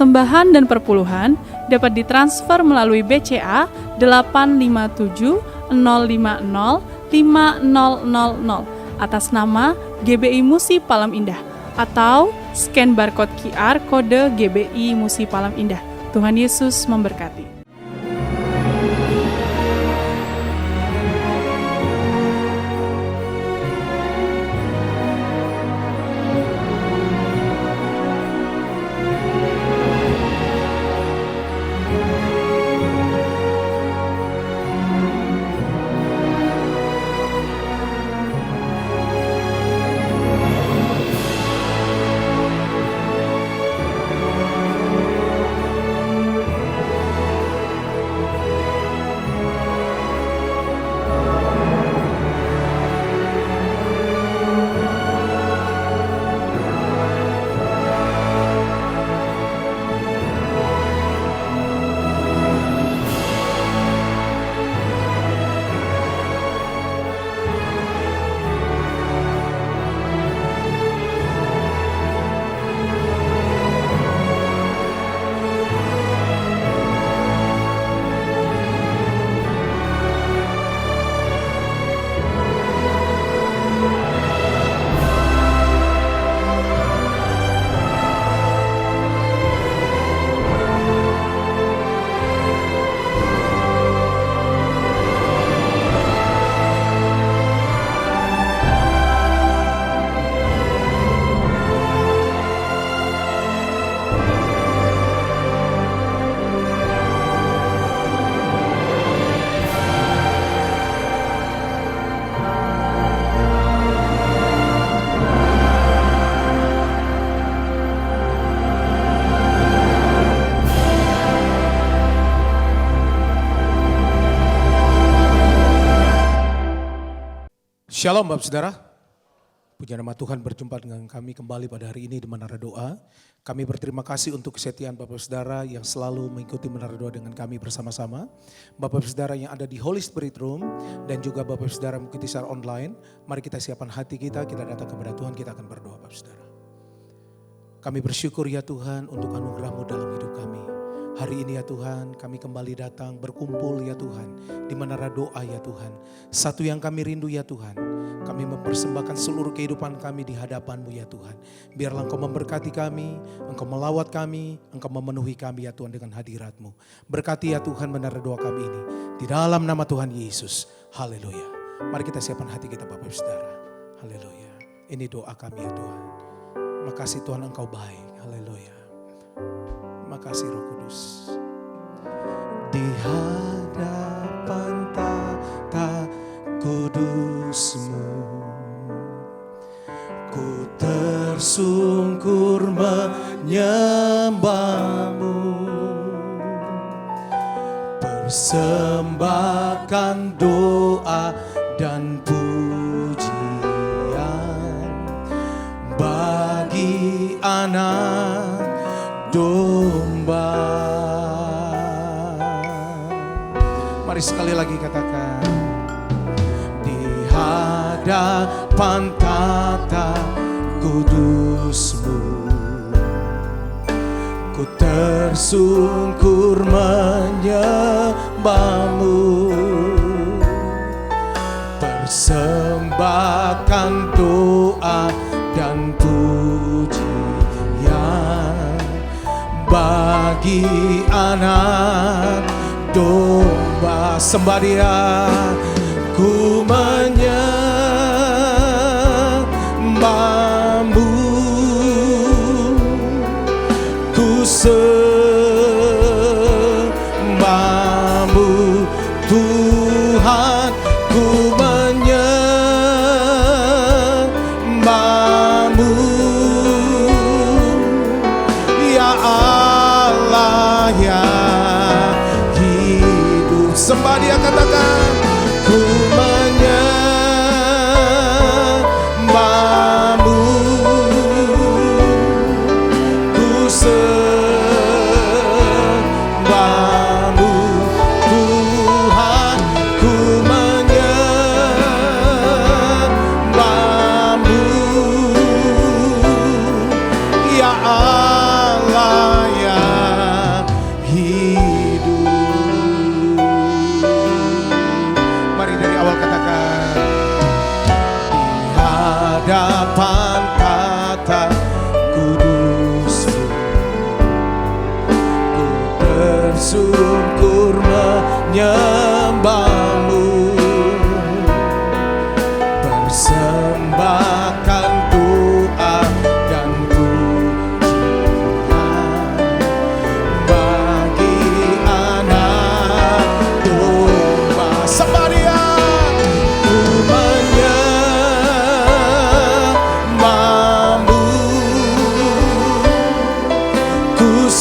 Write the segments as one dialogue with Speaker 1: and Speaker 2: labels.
Speaker 1: persembahan dan perpuluhan dapat ditransfer melalui BCA 857 050 5000 atas nama GBI Musi Palam Indah atau scan barcode QR kode GBI Musi Palam Indah. Tuhan Yesus memberkati.
Speaker 2: Shalom Bapak Saudara, puji nama Tuhan berjumpa dengan kami kembali pada hari ini di Menara Doa. Kami berterima kasih untuk kesetiaan Bapak Saudara yang selalu mengikuti Menara Doa dengan kami bersama-sama. Bapak Saudara yang ada di Holy Spirit Room dan juga Bapak Saudara mengikuti secara online. Mari kita siapkan hati kita datang kepada Tuhan, kita akan berdoa Bapak Saudara. Kami bersyukur ya Tuhan untuk anugerah-Mu dalam hidup kami. Hari ini ya Tuhan kami kembali datang berkumpul ya Tuhan di Menara Doa ya Tuhan. Satu yang kami rindu ya Tuhan, kami mempersembahkan seluruh kehidupan kami di hadapan-Mu ya Tuhan. Biarlah Engkau memberkati kami, Engkau melawat kami, Engkau memenuhi kami ya Tuhan dengan hadirat-Mu. Berkati ya Tuhan Menara Doa kami ini, di dalam nama Tuhan Yesus. Haleluya. Mari kita siapkan hati kita Bapak Saudara. Haleluya. Ini doa kami ya Tuhan. Makasih Tuhan Engkau baik. Haleluya. Makasih Roh Kudus. Di hadapan tata kudus-Mu, ku tersungkur menyembah-Mu, persembahkan doa dan pujian bagi anak domba. Mari sekali lagi katakan, di hadapan tata kudus-Mu, ku tersungkur menyembah-Mu, persembahkan doa dan pujian bagi anak domba. Sembah Dia, ku menyembah-Mu, ku sembah-Mu Tuhan, ku menyembah-Mu ya Allah ya hidup. Sembah Dia, katakan, ku menyembah-Mu, ku sembah-Mu Tuhan, ku menyembah-Mu ya Allah ya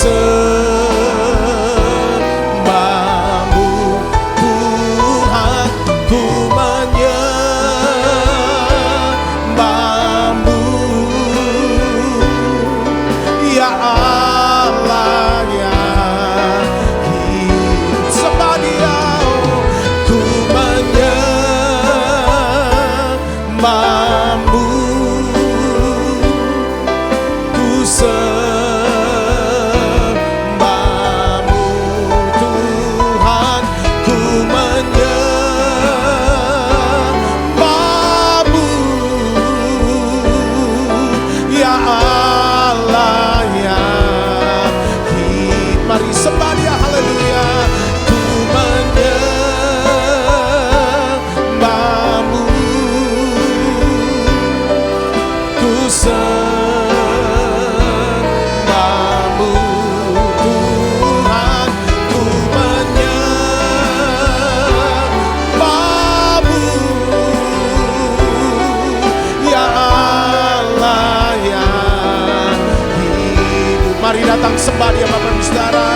Speaker 2: sembahmu Tuhan, ku menyembahmu ya Allah yang hidup. Sembah Dia, ku menyembahmu, ku sembahmu Tuhan, ku menyembahmu ya Allah yang hidup. Mari sembah Dia, haleluya. Ku menyembahmu, ku sembahmu Tuhan, ku menyembahmu ya Allah yang hidup. Mari datang sembah Dia Bapak Ibu Saudara.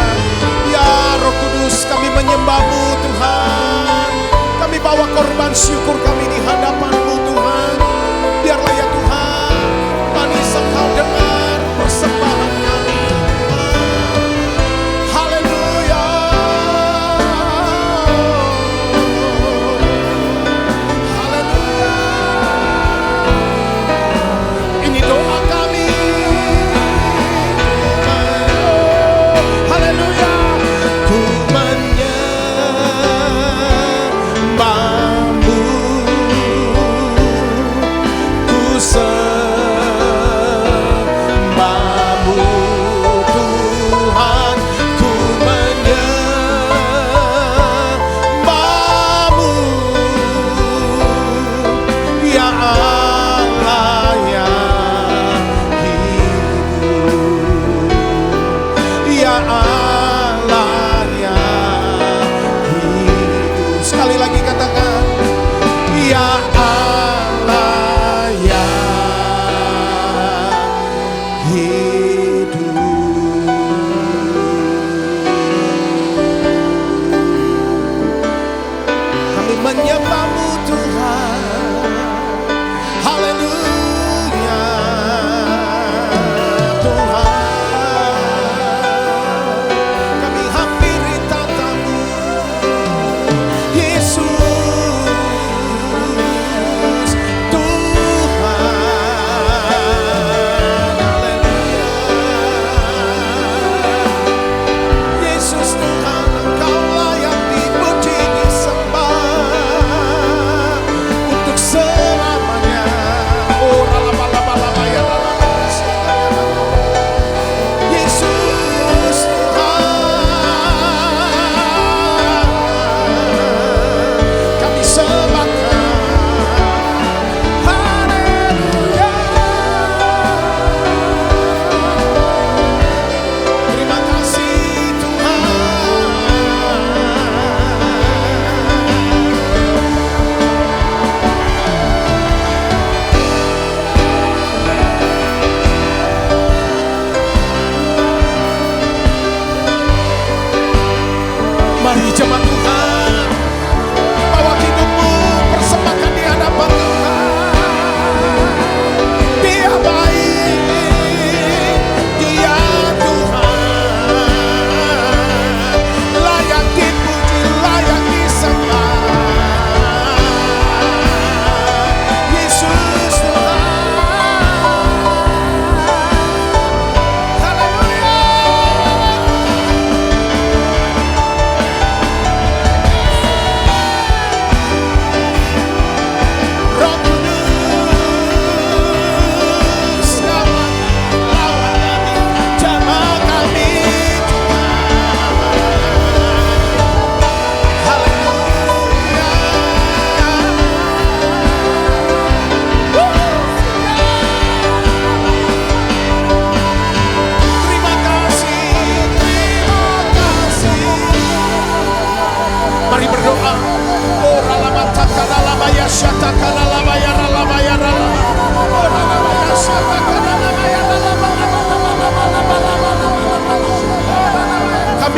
Speaker 2: Ya Roh Kudus, kami menyembah-Mu Tuhan. Kami bawa korban syukur kami di hadapan-Mu Tuhan. Biarlah ya Tuhan, manis Engkau dengar persembahan kami Tuhan. Haleluya. Haleluya. Ini doa kami. Haleluya. Ku menyembahmu, ku sembahmu Tuhan, ku menyembahmu ya Allah yang hidup, ya Allah yang hidup. Sekali lagi katakan, ya Allah yang hidup. Kami menyembah-Mu Tuhan. Haleluya Tuhan. Kami hampiri tata-Mu Yesus Tuhan. Haleluya.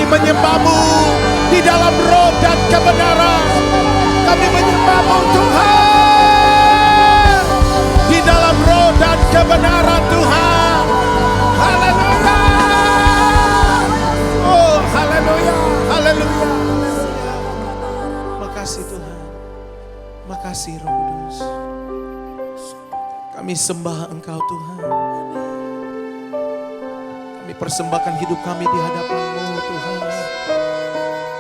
Speaker 2: menyembah-Mu di dalam roh dan kebenaran. Kami menyembah-Mu Tuhan, di dalam roh dan kebenaran Tuhan. Haleluya. Oh haleluya, haleluya. Makasih Tuhan, makasih Roh Kudus. Kami sembah Engkau Tuhan. Kami persembahkan hidup kami di hadapan-Mu Tuhan.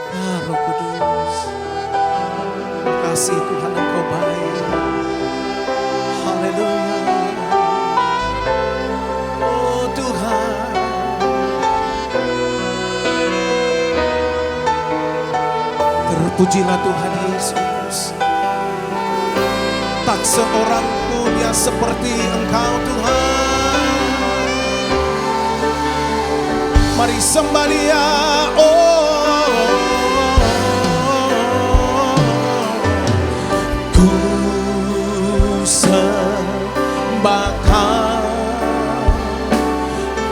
Speaker 2: Ya Roh Kudus, makasih Tuhan Engkau baik. Haleluya. Oh Tuhan, terpujilah Tuhan Yesus. Tak seorang pun yang seperti Engkau Tuhan. Mari sembah Dia. Ku sembahkan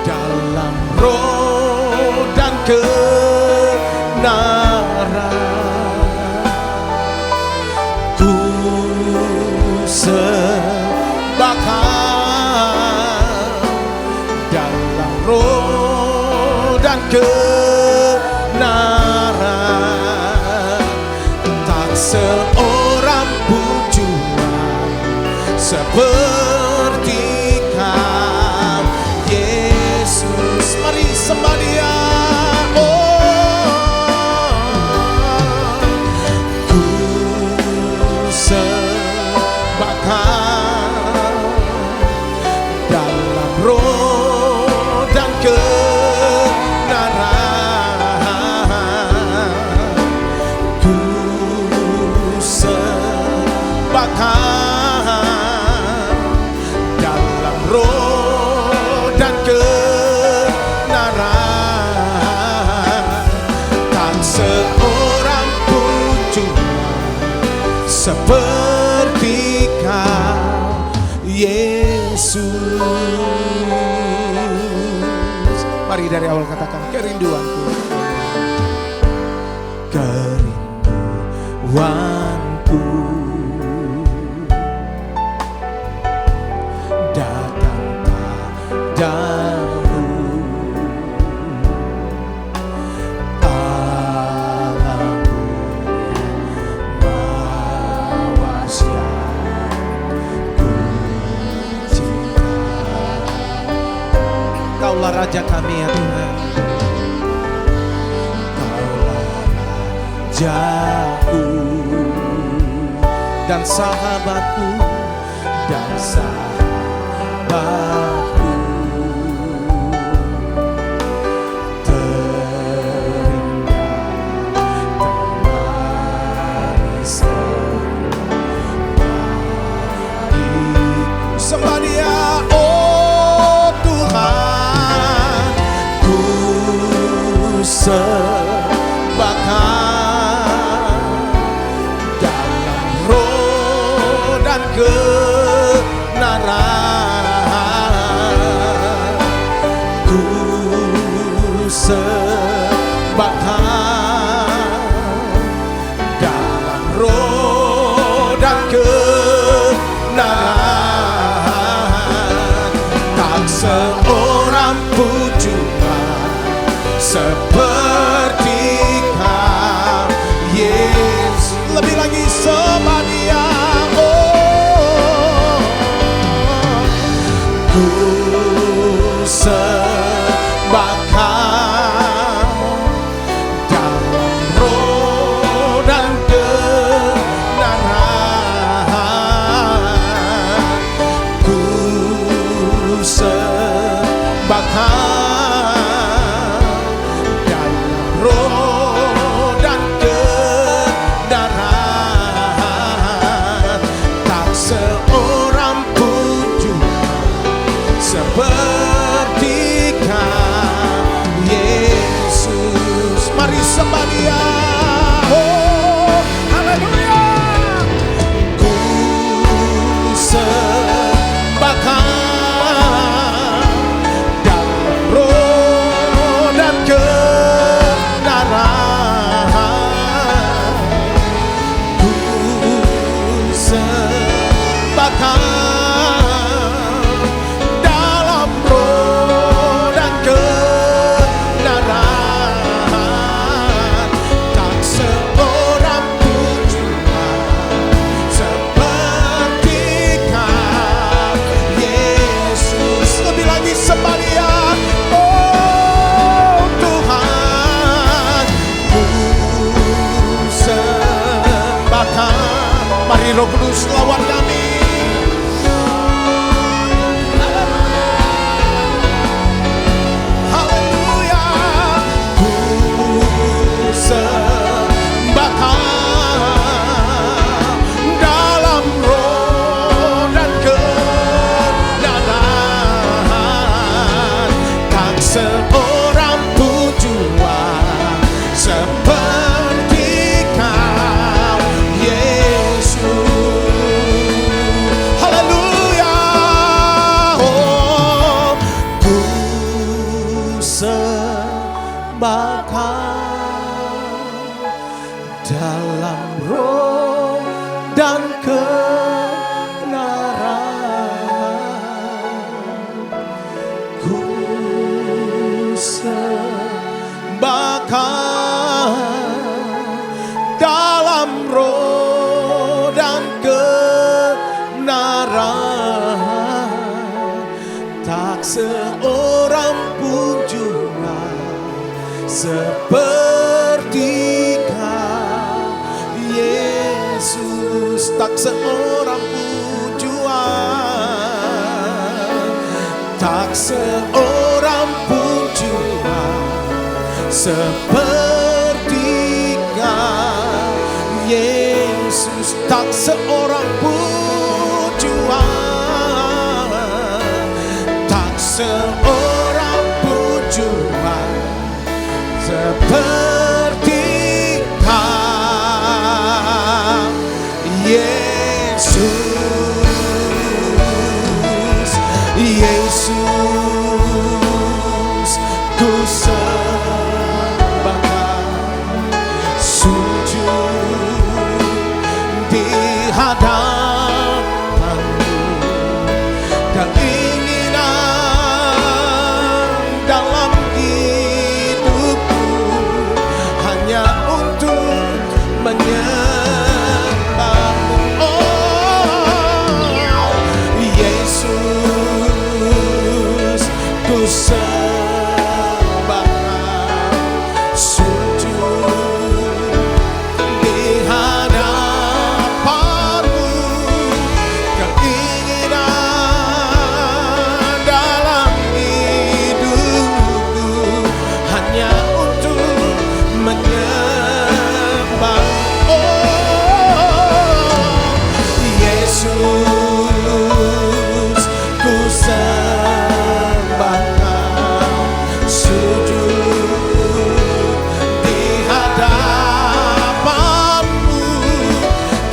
Speaker 2: dalam roh dan kebenaran. Ku sembahkan dalam roh dan kebenaran. Tak seorang pun Tuhan seperti Kau Yesus. Mari sembah Dia. Ku sembahkan dalam roh dan kebenaran. Ku sembahkan dalam roh dan kebenaran. Tak seorang pun Tuhan seperti Kau Yesus. Mari dari awal katakan kerinduanku. Kerinduanku datang padamu. Allahku mawas yang ku cinta. Kaulah Raja kami ya Tuhan. Kaulah Rajaku dan sahabatku, dan sahabatku. Terindah, termanis bagiku. Sembah Dia, oh Tuhan. Ku sembahkan dalam roh dan kebenaran. Ku sembahkan dalam roh dan kebenaran. Tak seorang pun Tuhan seperti Kau Yesus. Lebih lagi sembah Dia. Oh, ku sembahkan dalam roh dan kebenaran. Ku sembahkan seorang pun jua seperti Kau, Yesus. Haleluya. Oh, ku sembah Kau dalam roh dan kebenaran. Ku sembah Kau dalam roh dan kebenaran. Tak seorang pun jua seperti Kau, Yesus. Tak seorang pun jua, tak seorang pun jua seperti Kau, Yesus. Tak seorang pun jua, tak seorang pun jua seperti Kau, Yesus. Yesus, ku sembah Kau, sujud di hadapan-Mu. Keinginan dalam hidupku hanya untuk menyembah-Mu. Oh, Yesus, ku sembah Kau, sujud di hadapan-Mu. Keinginan dalam hidupku hanya untuk menyembah. Oh, Yesus, ku sembah Kau, sujud di hadapan-Mu.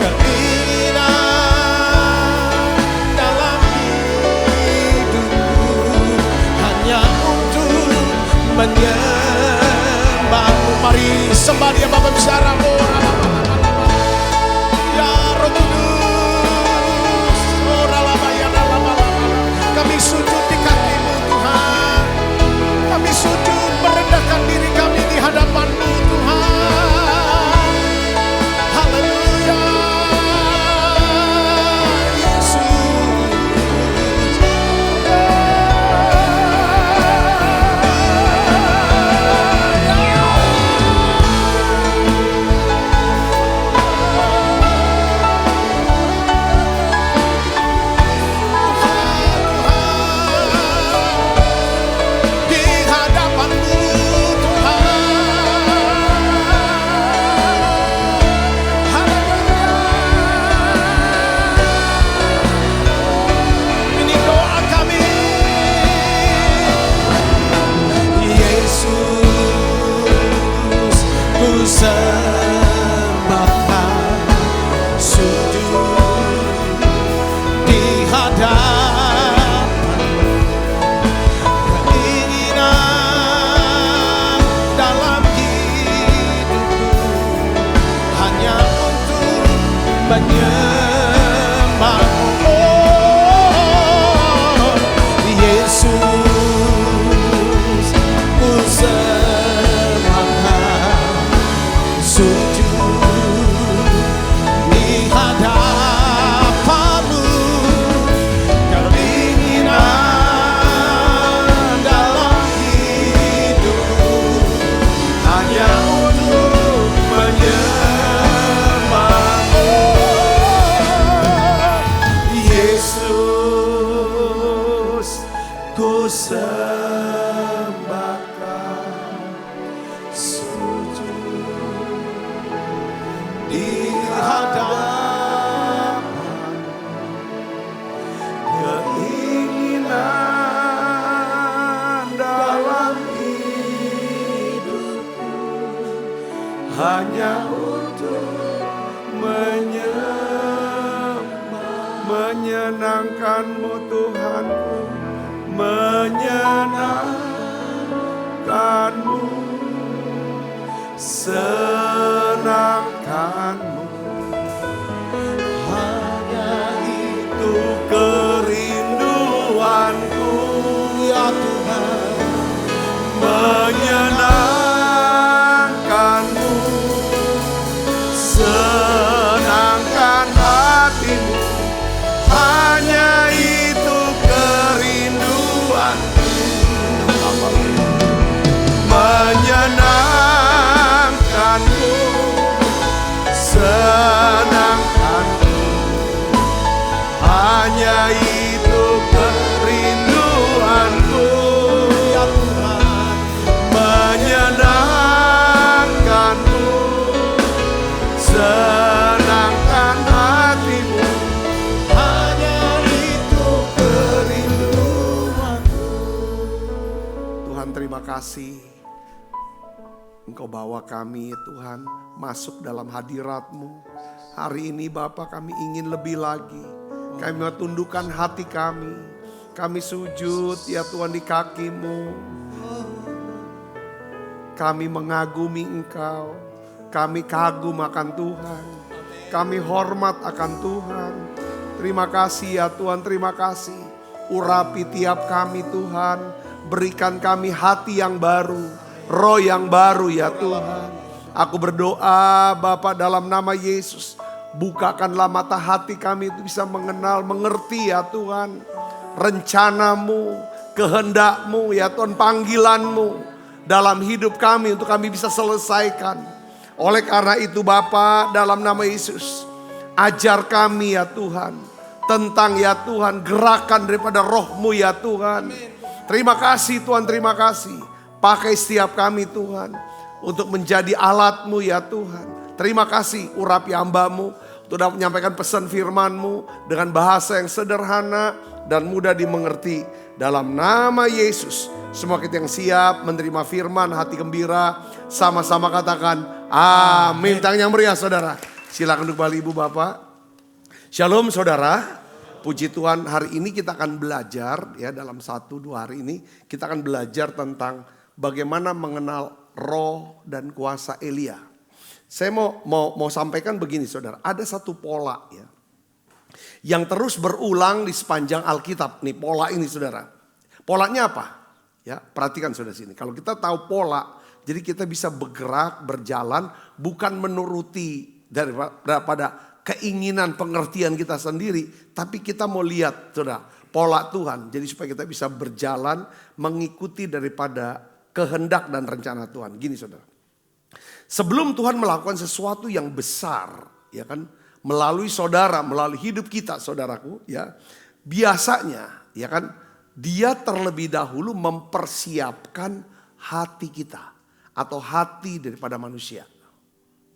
Speaker 2: Keinginan dalam hidupku hanya untuk menyembah-Mu. Mari sembah Dia Bapa besar. Ya Roh Kudus, kami sujud di kaki-Mu Tuhan. Kami sujud merendahkan diri kami di hadapan-Mu Tuhan. Haleluya, Yesus. Di hadapan-Mu Tuhan. Haleluya. Ini doa kami. Yesus, ku sembah Kau, sujud di hadapan-Mu. Keinginan dalam hidupku hanya untuk menyembah-Mu. Oh, Yesus, ku sembah Kau, sujud di hadapan-Mu. Keinginan dalam hidupku hanya untuk menyembah. Oh,
Speaker 3: hanya untuk menyenangkan-Mu Tuhanku, menyenangkan-Mu, senangkan-Mu. Hanya itu kerinduanku ya Tuhan, menyenangkan-Mu, senangkan hatimu. Hanya itu kerinduanku, menyenangkan-Mu, senangkan-Mu. Hanya itu kerinduanku ya Tuhan, menyenangkan-Mu, senangkan hatimu. Hanya itu kerinduanku. Tuhan, terima kasih Engkau bawa kami Tuhan masuk dalam hadirat-Mu. Hari ini Bapa, kami ingin lebih lagi. Kami tundukkan hati kami. Kami sujud ya Tuhan di kaki-Mu. Kami mengagumi Engkau. Kami kagum akan Tuhan. Kami hormat akan Tuhan. Terima kasih ya Tuhan, terima kasih. Urapi tiap kami Tuhan. Berikan kami hati yang baru, roh yang baru ya Tuhan. Aku berdoa Bapa dalam nama Yesus. Bukakanlah mata hati kami itu bisa mengenal, mengerti ya Tuhan. Rencana-Mu, kehendak-Mu ya Tuhan, panggilan-Mu dalam hidup kami untuk kami bisa selesaikan. Oleh karena itu Bapa dalam nama Yesus, ajar kami ya Tuhan tentang ya Tuhan gerakan daripada roh-Mu ya Tuhan. Terima kasih Tuhan, terima kasih. Pakai setiap kami Tuhan untuk menjadi alat-Mu ya Tuhan. Terima kasih urapi hamba-Mu untuk dapat menyampaikan pesan firman-Mu dengan bahasa yang sederhana dan mudah dimengerti. Dalam nama Yesus, semua kita yang siap menerima firman, hati gembira, sama-sama katakan amin. Tangan yang meriah saudara. Silakan duduk kembali Ibu Bapak. Shalom saudara. Puji Tuhan, hari ini kita akan belajar ya, dalam 1-2 hari ini kita akan belajar tentang bagaimana mengenal roh dan kuasa Elia. Saya mau sampaikan begini saudara, ada satu pola ya yang terus berulang di sepanjang Alkitab. Nih pola ini saudara. Polanya apa? Ya, perhatikan saudara sini. Kalau kita tahu pola, jadi kita bisa bergerak, berjalan bukan menuruti daripada keinginan pengertian kita sendiri, tapi kita mau lihat saudara pola Tuhan. Jadi supaya kita bisa berjalan mengikuti daripada kehendak dan rencana Tuhan. Gini saudara, sebelum Tuhan melakukan sesuatu yang besar, ya kan, melalui saudara, melalui hidup kita saudaraku, ya biasanya, ya kan, Dia terlebih dahulu mempersiapkan hati kita atau hati daripada manusia.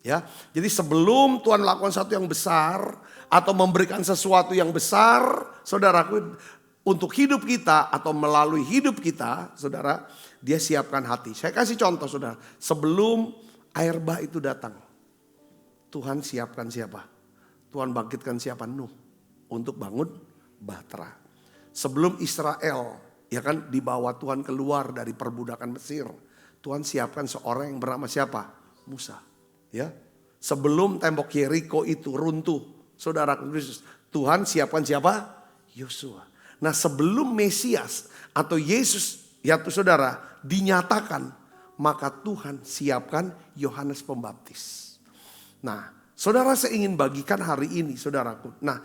Speaker 3: Ya, jadi sebelum Tuhan melakukan sesuatu yang besar atau memberikan sesuatu yang besar, saudaraku, untuk hidup kita atau melalui hidup kita, saudara, Dia siapkan hati. Saya kasih contoh, saudara. Sebelum air bah itu datang, Tuhan siapkan siapa? Tuhan bangkitkan siapa? Nuh untuk bangun bahtera. Sebelum Israel, ya kan, dibawa Tuhan keluar dari perbudakan Mesir, Tuhan siapkan seorang yang bernama siapa? Musa. Ya, sebelum tembok Yeriko itu runtuh, saudara Kristus, Tuhan siapkan siapa? Yosua. Nah, sebelum Mesias atau Yesus, ya tuh saudara, dinyatakan, maka Tuhan siapkan Yohanes Pembaptis. Nah, saudara, saya ingin bagikan hari ini, saudaraku. Nah,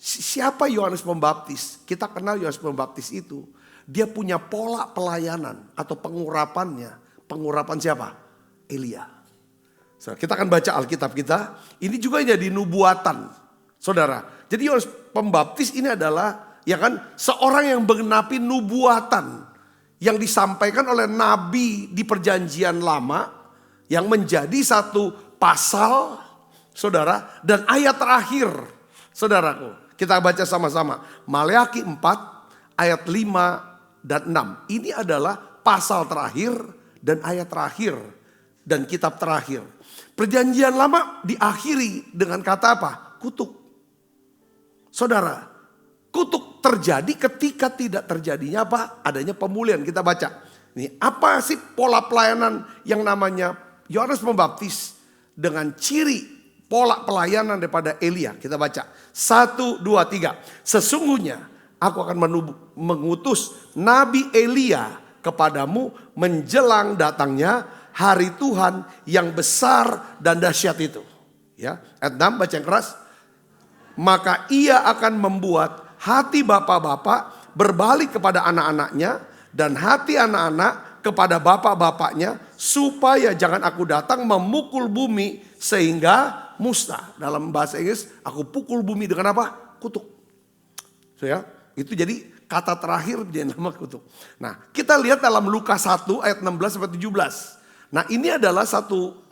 Speaker 3: siapa Yohanes Pembaptis? Kita kenal Yohanes Pembaptis itu, dia punya pola pelayanan atau pengurapannya. Pengurapan siapa? Elia. Kita akan baca Alkitab kita. Ini juga jadi nubuatan, saudara. Jadi Yohanes Pembaptis ini adalah, ya kan, seorang yang menggenapi nubuatan yang disampaikan oleh nabi di Perjanjian Lama, yang menjadi satu pasal, saudara, dan ayat terakhir, saudaraku. Kita baca sama-sama. Maleakhi 4 ayat 5 dan 6. Ini adalah pasal terakhir dan ayat terakhir dan kitab terakhir. Perjanjian lama diakhiri dengan kata apa? Kutuk. Saudara, kutuk terjadi ketika tidak terjadinya apa? Adanya pemulihan. Kita baca. Nih, apa sih pola pelayanan yang namanya Yohanes Pembaptis dengan ciri pola pelayanan daripada Elia? Kita baca. 1, 2, 3. Sesungguhnya aku akan mengutus Nabi Elia kepadamu menjelang datangnya hari Tuhan yang besar dan dahsyat itu. Ya, ayat 6 baca yang keras. Maka ia akan membuat hati bapak-bapak berbalik kepada anak-anaknya dan hati anak-anak kepada bapak-bapaknya supaya jangan aku datang memukul bumi sehingga musnah. Dalam bahasa Inggris, aku pukul bumi dengan apa? Kutuk. So ya, itu jadi kata terakhir dia nama kutuk. Nah, kita lihat dalam Lukas 1 ayat 16 sampai 17. Nah, ini adalah satu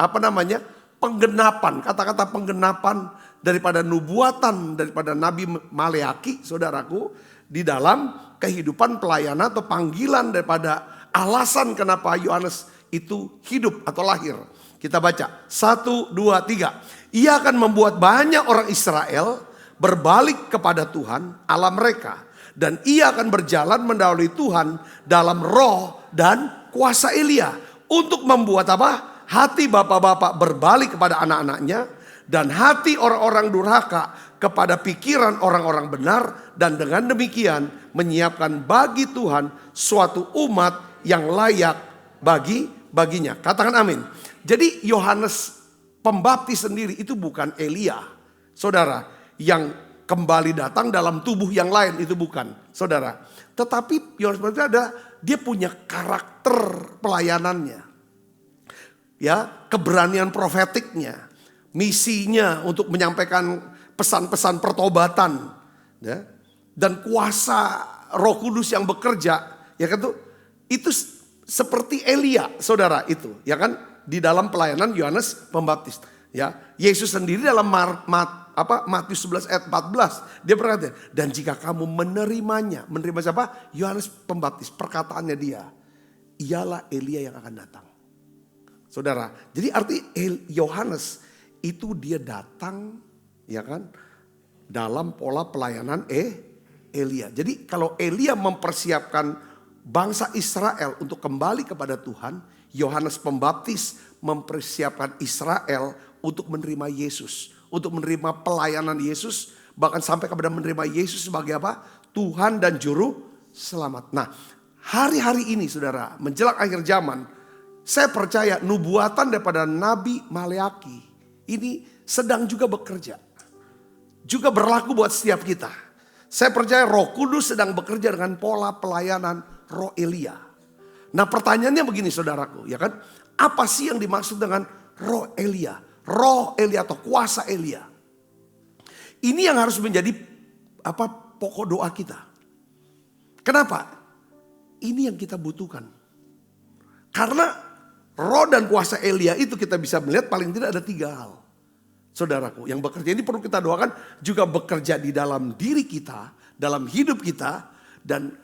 Speaker 3: penggenapan, kata-kata penggenapan daripada nubuatan daripada Nabi Maleaki, saudaraku, di dalam kehidupan pelayanan atau panggilan daripada alasan kenapa Yohanes itu hidup atau lahir. Kita baca 1, 2, 3. Ia akan membuat banyak orang Israel berbalik kepada Tuhan Allah mereka. Dan ia akan berjalan mendahului Tuhan dalam roh dan kuasa Elia. Untuk membuat apa? Hati bapak-bapak berbalik kepada anak-anaknya. Dan hati orang-orang durhaka kepada pikiran orang-orang benar. Dan dengan demikian menyiapkan bagi Tuhan suatu umat yang layak baginya. Katakan amin. Jadi Yohanes Pembaptis sendiri itu bukan Elia. Saudara, yang kembali datang dalam tubuh yang lain itu bukan. Saudara, tetapi Yohanes Pembaptis dia punya karakter pelayanannya. Ya, keberanian profetiknya, misinya untuk menyampaikan pesan-pesan pertobatan, ya, dan kuasa Roh Kudus yang bekerja, ya kan tuh, itu seperti Elia, saudara itu, ya kan, di dalam pelayanan Yohanes Pembaptis, ya. Yesus sendiri dalam Matius 11 ayat 14 dia berkata, dan jika kamu menerima siapa? Yohanes Pembaptis, perkataannya dia, ialah Elia yang akan datang. Saudara, jadi arti Yohanes itu dia datang, ya kan, dalam pola pelayanan Elia. Jadi kalau Elia mempersiapkan bangsa Israel untuk kembali kepada Tuhan, Yohanes Pembaptis mempersiapkan Israel untuk menerima Yesus, untuk menerima pelayanan Yesus, bahkan sampai kepada menerima Yesus sebagai apa? Tuhan dan Juru Selamat. Nah, hari-hari ini saudara, menjelang akhir zaman, saya percaya nubuatan daripada Nabi Maleaki ini sedang juga bekerja. Juga berlaku buat setiap kita. Saya percaya Roh Kudus sedang bekerja dengan pola pelayanan Roh Elia. Nah, pertanyaannya begini saudaraku, ya kan? Apa sih yang dimaksud dengan Roh Elia? Roh Elia atau kuasa Elia. Ini yang harus menjadi pokok doa kita. Kenapa? Ini yang kita butuhkan. Karena roh dan kuasa Elia itu kita bisa melihat paling tidak ada 3 hal. Saudaraku, yang bekerja ini perlu kita doakan juga bekerja di dalam diri kita, dalam hidup kita, dan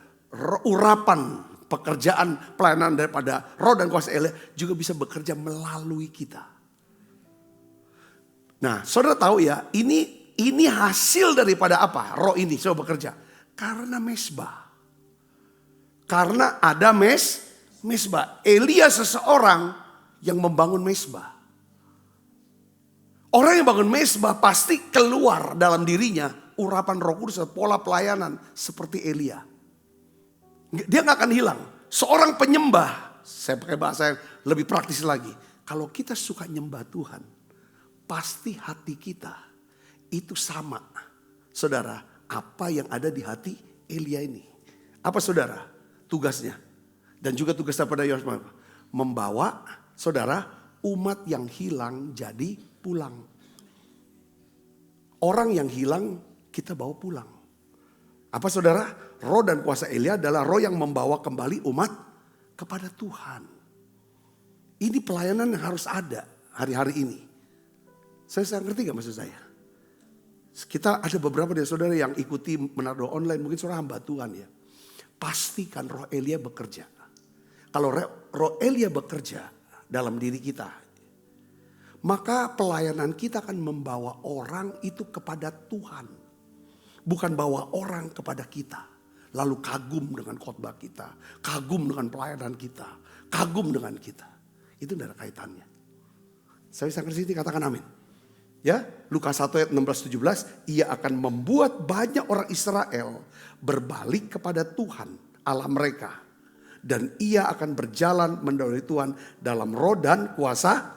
Speaker 3: urapan pekerjaan pelayanan daripada roh dan kuasa Elia juga bisa bekerja melalui kita. Nah, saudara tahu ya, ini hasil daripada apa? Roh ini coba bekerja. Karena mesbah. Karena ada mesbah. Elia seseorang yang membangun mesbah. Orang yang bangun mesbah pasti keluar dalam dirinya urapan Roh Kudus, pola pelayanan seperti Elia. Dia gak akan hilang. Seorang penyembah, saya pakai bahasa yang lebih praktis lagi. Kalau kita suka nyembah Tuhan, pasti hati kita itu sama. Saudara, apa yang ada di hati Elia ini? Apa saudara tugasnya? Dan juga tugas daripada Yohanes membawa saudara umat yang hilang jadi pulang. Orang yang hilang kita bawa pulang. Apa saudara? Roh dan kuasa Elia adalah roh yang membawa kembali umat kepada Tuhan. Ini pelayanan yang harus ada hari-hari ini. Saya ngerti gak maksud saya? Kita ada beberapa dari saudara yang ikuti Menara Doa online, mungkin saudara hamba Tuhan ya. Pastikan roh Elia bekerja. Kalau roh Elia bekerja, dalam diri kita. Maka pelayanan kita akan membawa orang itu kepada Tuhan. Bukan bawa orang kepada kita. Lalu kagum dengan khotbah kita. Kagum dengan pelayanan kita. Kagum dengan kita. Itu tidak ada kaitannya. Saya bisa ngerti, katakan amin. Ya, Lukas 1 ayat 16-17. Ia akan membuat banyak orang Israel berbalik kepada Tuhan Allah mereka. Dan ia akan berjalan mendahului Tuhan dalam roh dan kuasa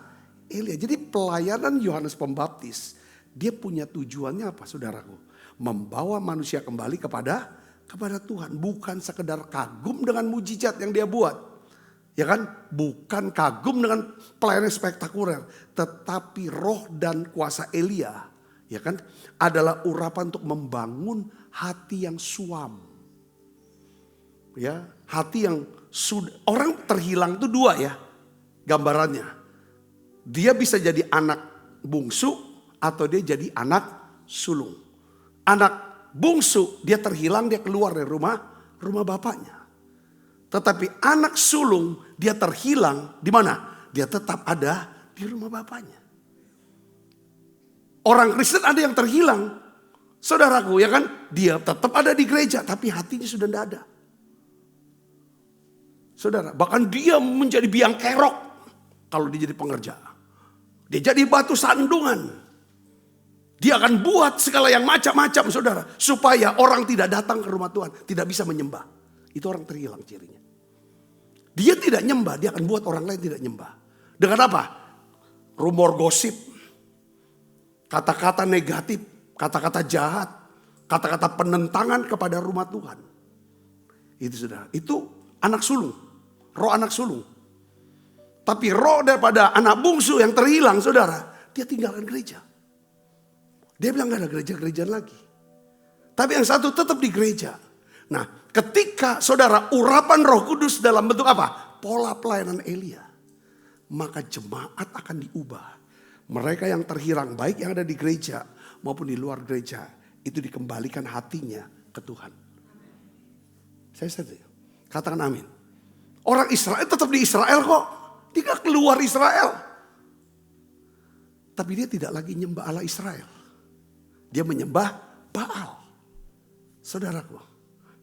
Speaker 3: Elia. Jadi pelayanan Yohanes Pembaptis, dia punya tujuannya apa saudaraku? Membawa manusia kembali kepada Tuhan. Bukan sekedar kagum dengan mujizat yang dia buat. Ya kan? Bukan kagum dengan pelayanan spektakuler. Tetapi roh dan kuasa Elia, ya kan, adalah urapan untuk membangun hati yang suam. Ya, hati yang sudah, orang terhilang itu dua ya gambarannya. Dia bisa jadi anak bungsu atau dia jadi anak sulung. Anak bungsu dia terhilang, dia keluar dari rumah bapaknya. Tetapi anak sulung dia terhilang di mana? Dia tetap ada di rumah bapaknya. Orang Kristen ada yang terhilang, saudaraku, ya kan? Dia tetap ada di gereja tapi hatinya sudah tidak ada. Saudara, bahkan dia menjadi biang kerok kalau dia jadi pengerja. Dia jadi batu sandungan. Dia akan buat segala yang macam-macam, saudara, supaya orang tidak datang ke rumah Tuhan, tidak bisa menyembah. Itu orang terhilang cirinya. Dia tidak nyembah, dia akan buat orang lain tidak nyembah. Dengan apa? Rumor gosip, kata-kata negatif, kata-kata jahat, kata-kata penentangan kepada rumah Tuhan. Itu saudara, itu anak sulung. Roh anak sulung. Tapi roh daripada anak bungsu yang terhilang, saudara, dia tinggalkan gereja. Dia bilang gak ada gereja-gerejaan lagi. Tapi yang satu tetap di gereja. Nah, ketika saudara urapan Roh Kudus dalam bentuk apa? Pola pelayanan Elia. Maka jemaat akan diubah. Mereka yang terhilang, baik yang ada di gereja maupun di luar gereja, itu dikembalikan hatinya ke Tuhan. Saya setuju. Katakan amin. Orang Israel tetap di Israel kok. Dia gak keluar Israel. Tapi dia tidak lagi nyembah Allah Israel. Dia menyembah Baal. Saudaraku,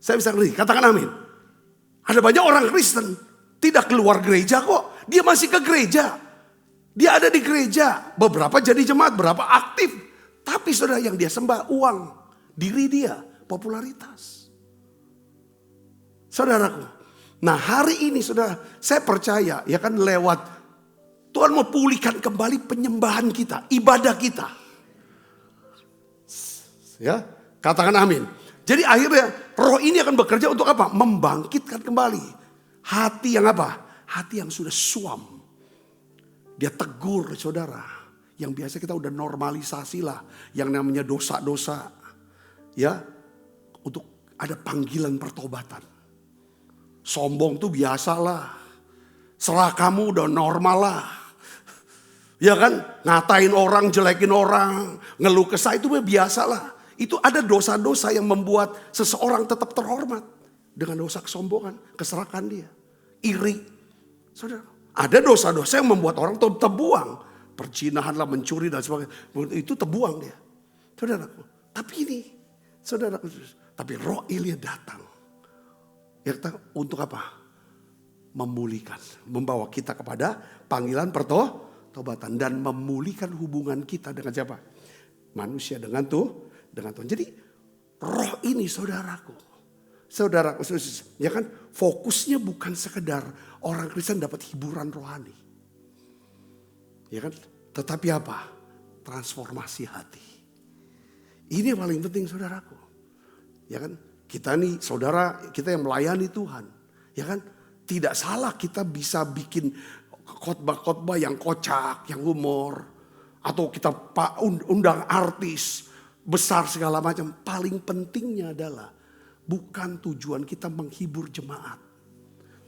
Speaker 3: saya bisa ngerti, katakan amin. Ada banyak orang Kristen tidak keluar gereja kok. Dia masih ke gereja. Dia ada di gereja. Beberapa jadi jemaat, berapa aktif. Tapi saudara, yang dia sembah uang, diri dia, popularitas. Saudaraku, nah hari ini saudara, saya percaya ya kan, lewat Tuhan mau pulihkan kembali penyembahan kita, ibadah kita. Ya, katakan amin. Jadi akhirnya roh ini akan bekerja untuk apa? Membangkitkan kembali hati yang apa? Hati yang sudah suam. Dia tegur saudara, yang biasa kita udah normalisasi lah, yang namanya dosa-dosa. Ya, untuk ada panggilan pertobatan. Sombong tuh biasalah. Serakahmu udah normal lah. Ya kan? Ngatain orang, jelekin orang, ngeluh kesah itu biasalah. Itu ada dosa-dosa yang membuat seseorang tetap terhormat. Dengan dosa kesombongan, keserakahan dia. Iri. Saudara, ada dosa-dosa yang membuat orang terbuang. Perzinahan lah, mencuri dan sebagainya. Itu terbuang dia. Saudara, tapi ini, saudara, tapi roh Elia datang. Ya, untuk apa? Memulihkan, membawa kita kepada panggilan pertobatan dan memulihkan hubungan kita dengan siapa? Manusia dengan Tuhan. Jadi roh ini saudaraku, ya kan, fokusnya bukan sekedar orang Kristen dapat hiburan rohani, ya kan, tetapi apa? Transformasi hati. Ini yang paling penting saudaraku, ya kan. Kita nih saudara, kita yang melayani Tuhan, ya kan. Tidak salah kita bisa bikin khotbah-khotbah yang kocak, yang humor. Atau kita undang artis besar segala macam. Paling pentingnya adalah bukan tujuan kita menghibur jemaat.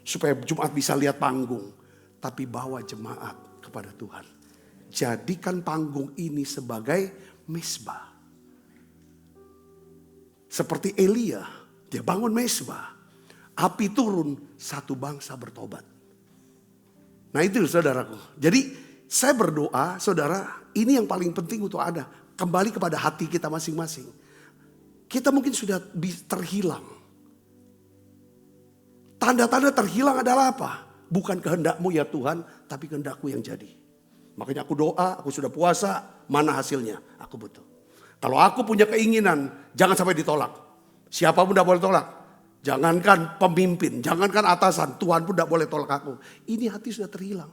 Speaker 3: Supaya jemaat bisa lihat panggung. Tapi bawa jemaat kepada Tuhan. Jadikan panggung ini sebagai mezbah. Seperti Elia, dia bangun mezbah. Api turun, satu bangsa bertobat. Nah itu saudaraku. Jadi saya berdoa saudara, ini yang paling penting untuk ada. Kembali kepada hati kita masing-masing. Kita mungkin sudah terhilang. Tanda-tanda terhilang adalah apa? Bukan kehendakmu ya Tuhan, tapi kehendakku yang jadi. Makanya aku doa, aku sudah puasa, mana hasilnya? Aku butuh. Kalau aku punya keinginan, jangan sampai ditolak. Siapapun tidak boleh tolak. Jangankan pemimpin, jangankan atasan, Tuhan pun tidak boleh tolak aku. Ini hati sudah terhilang.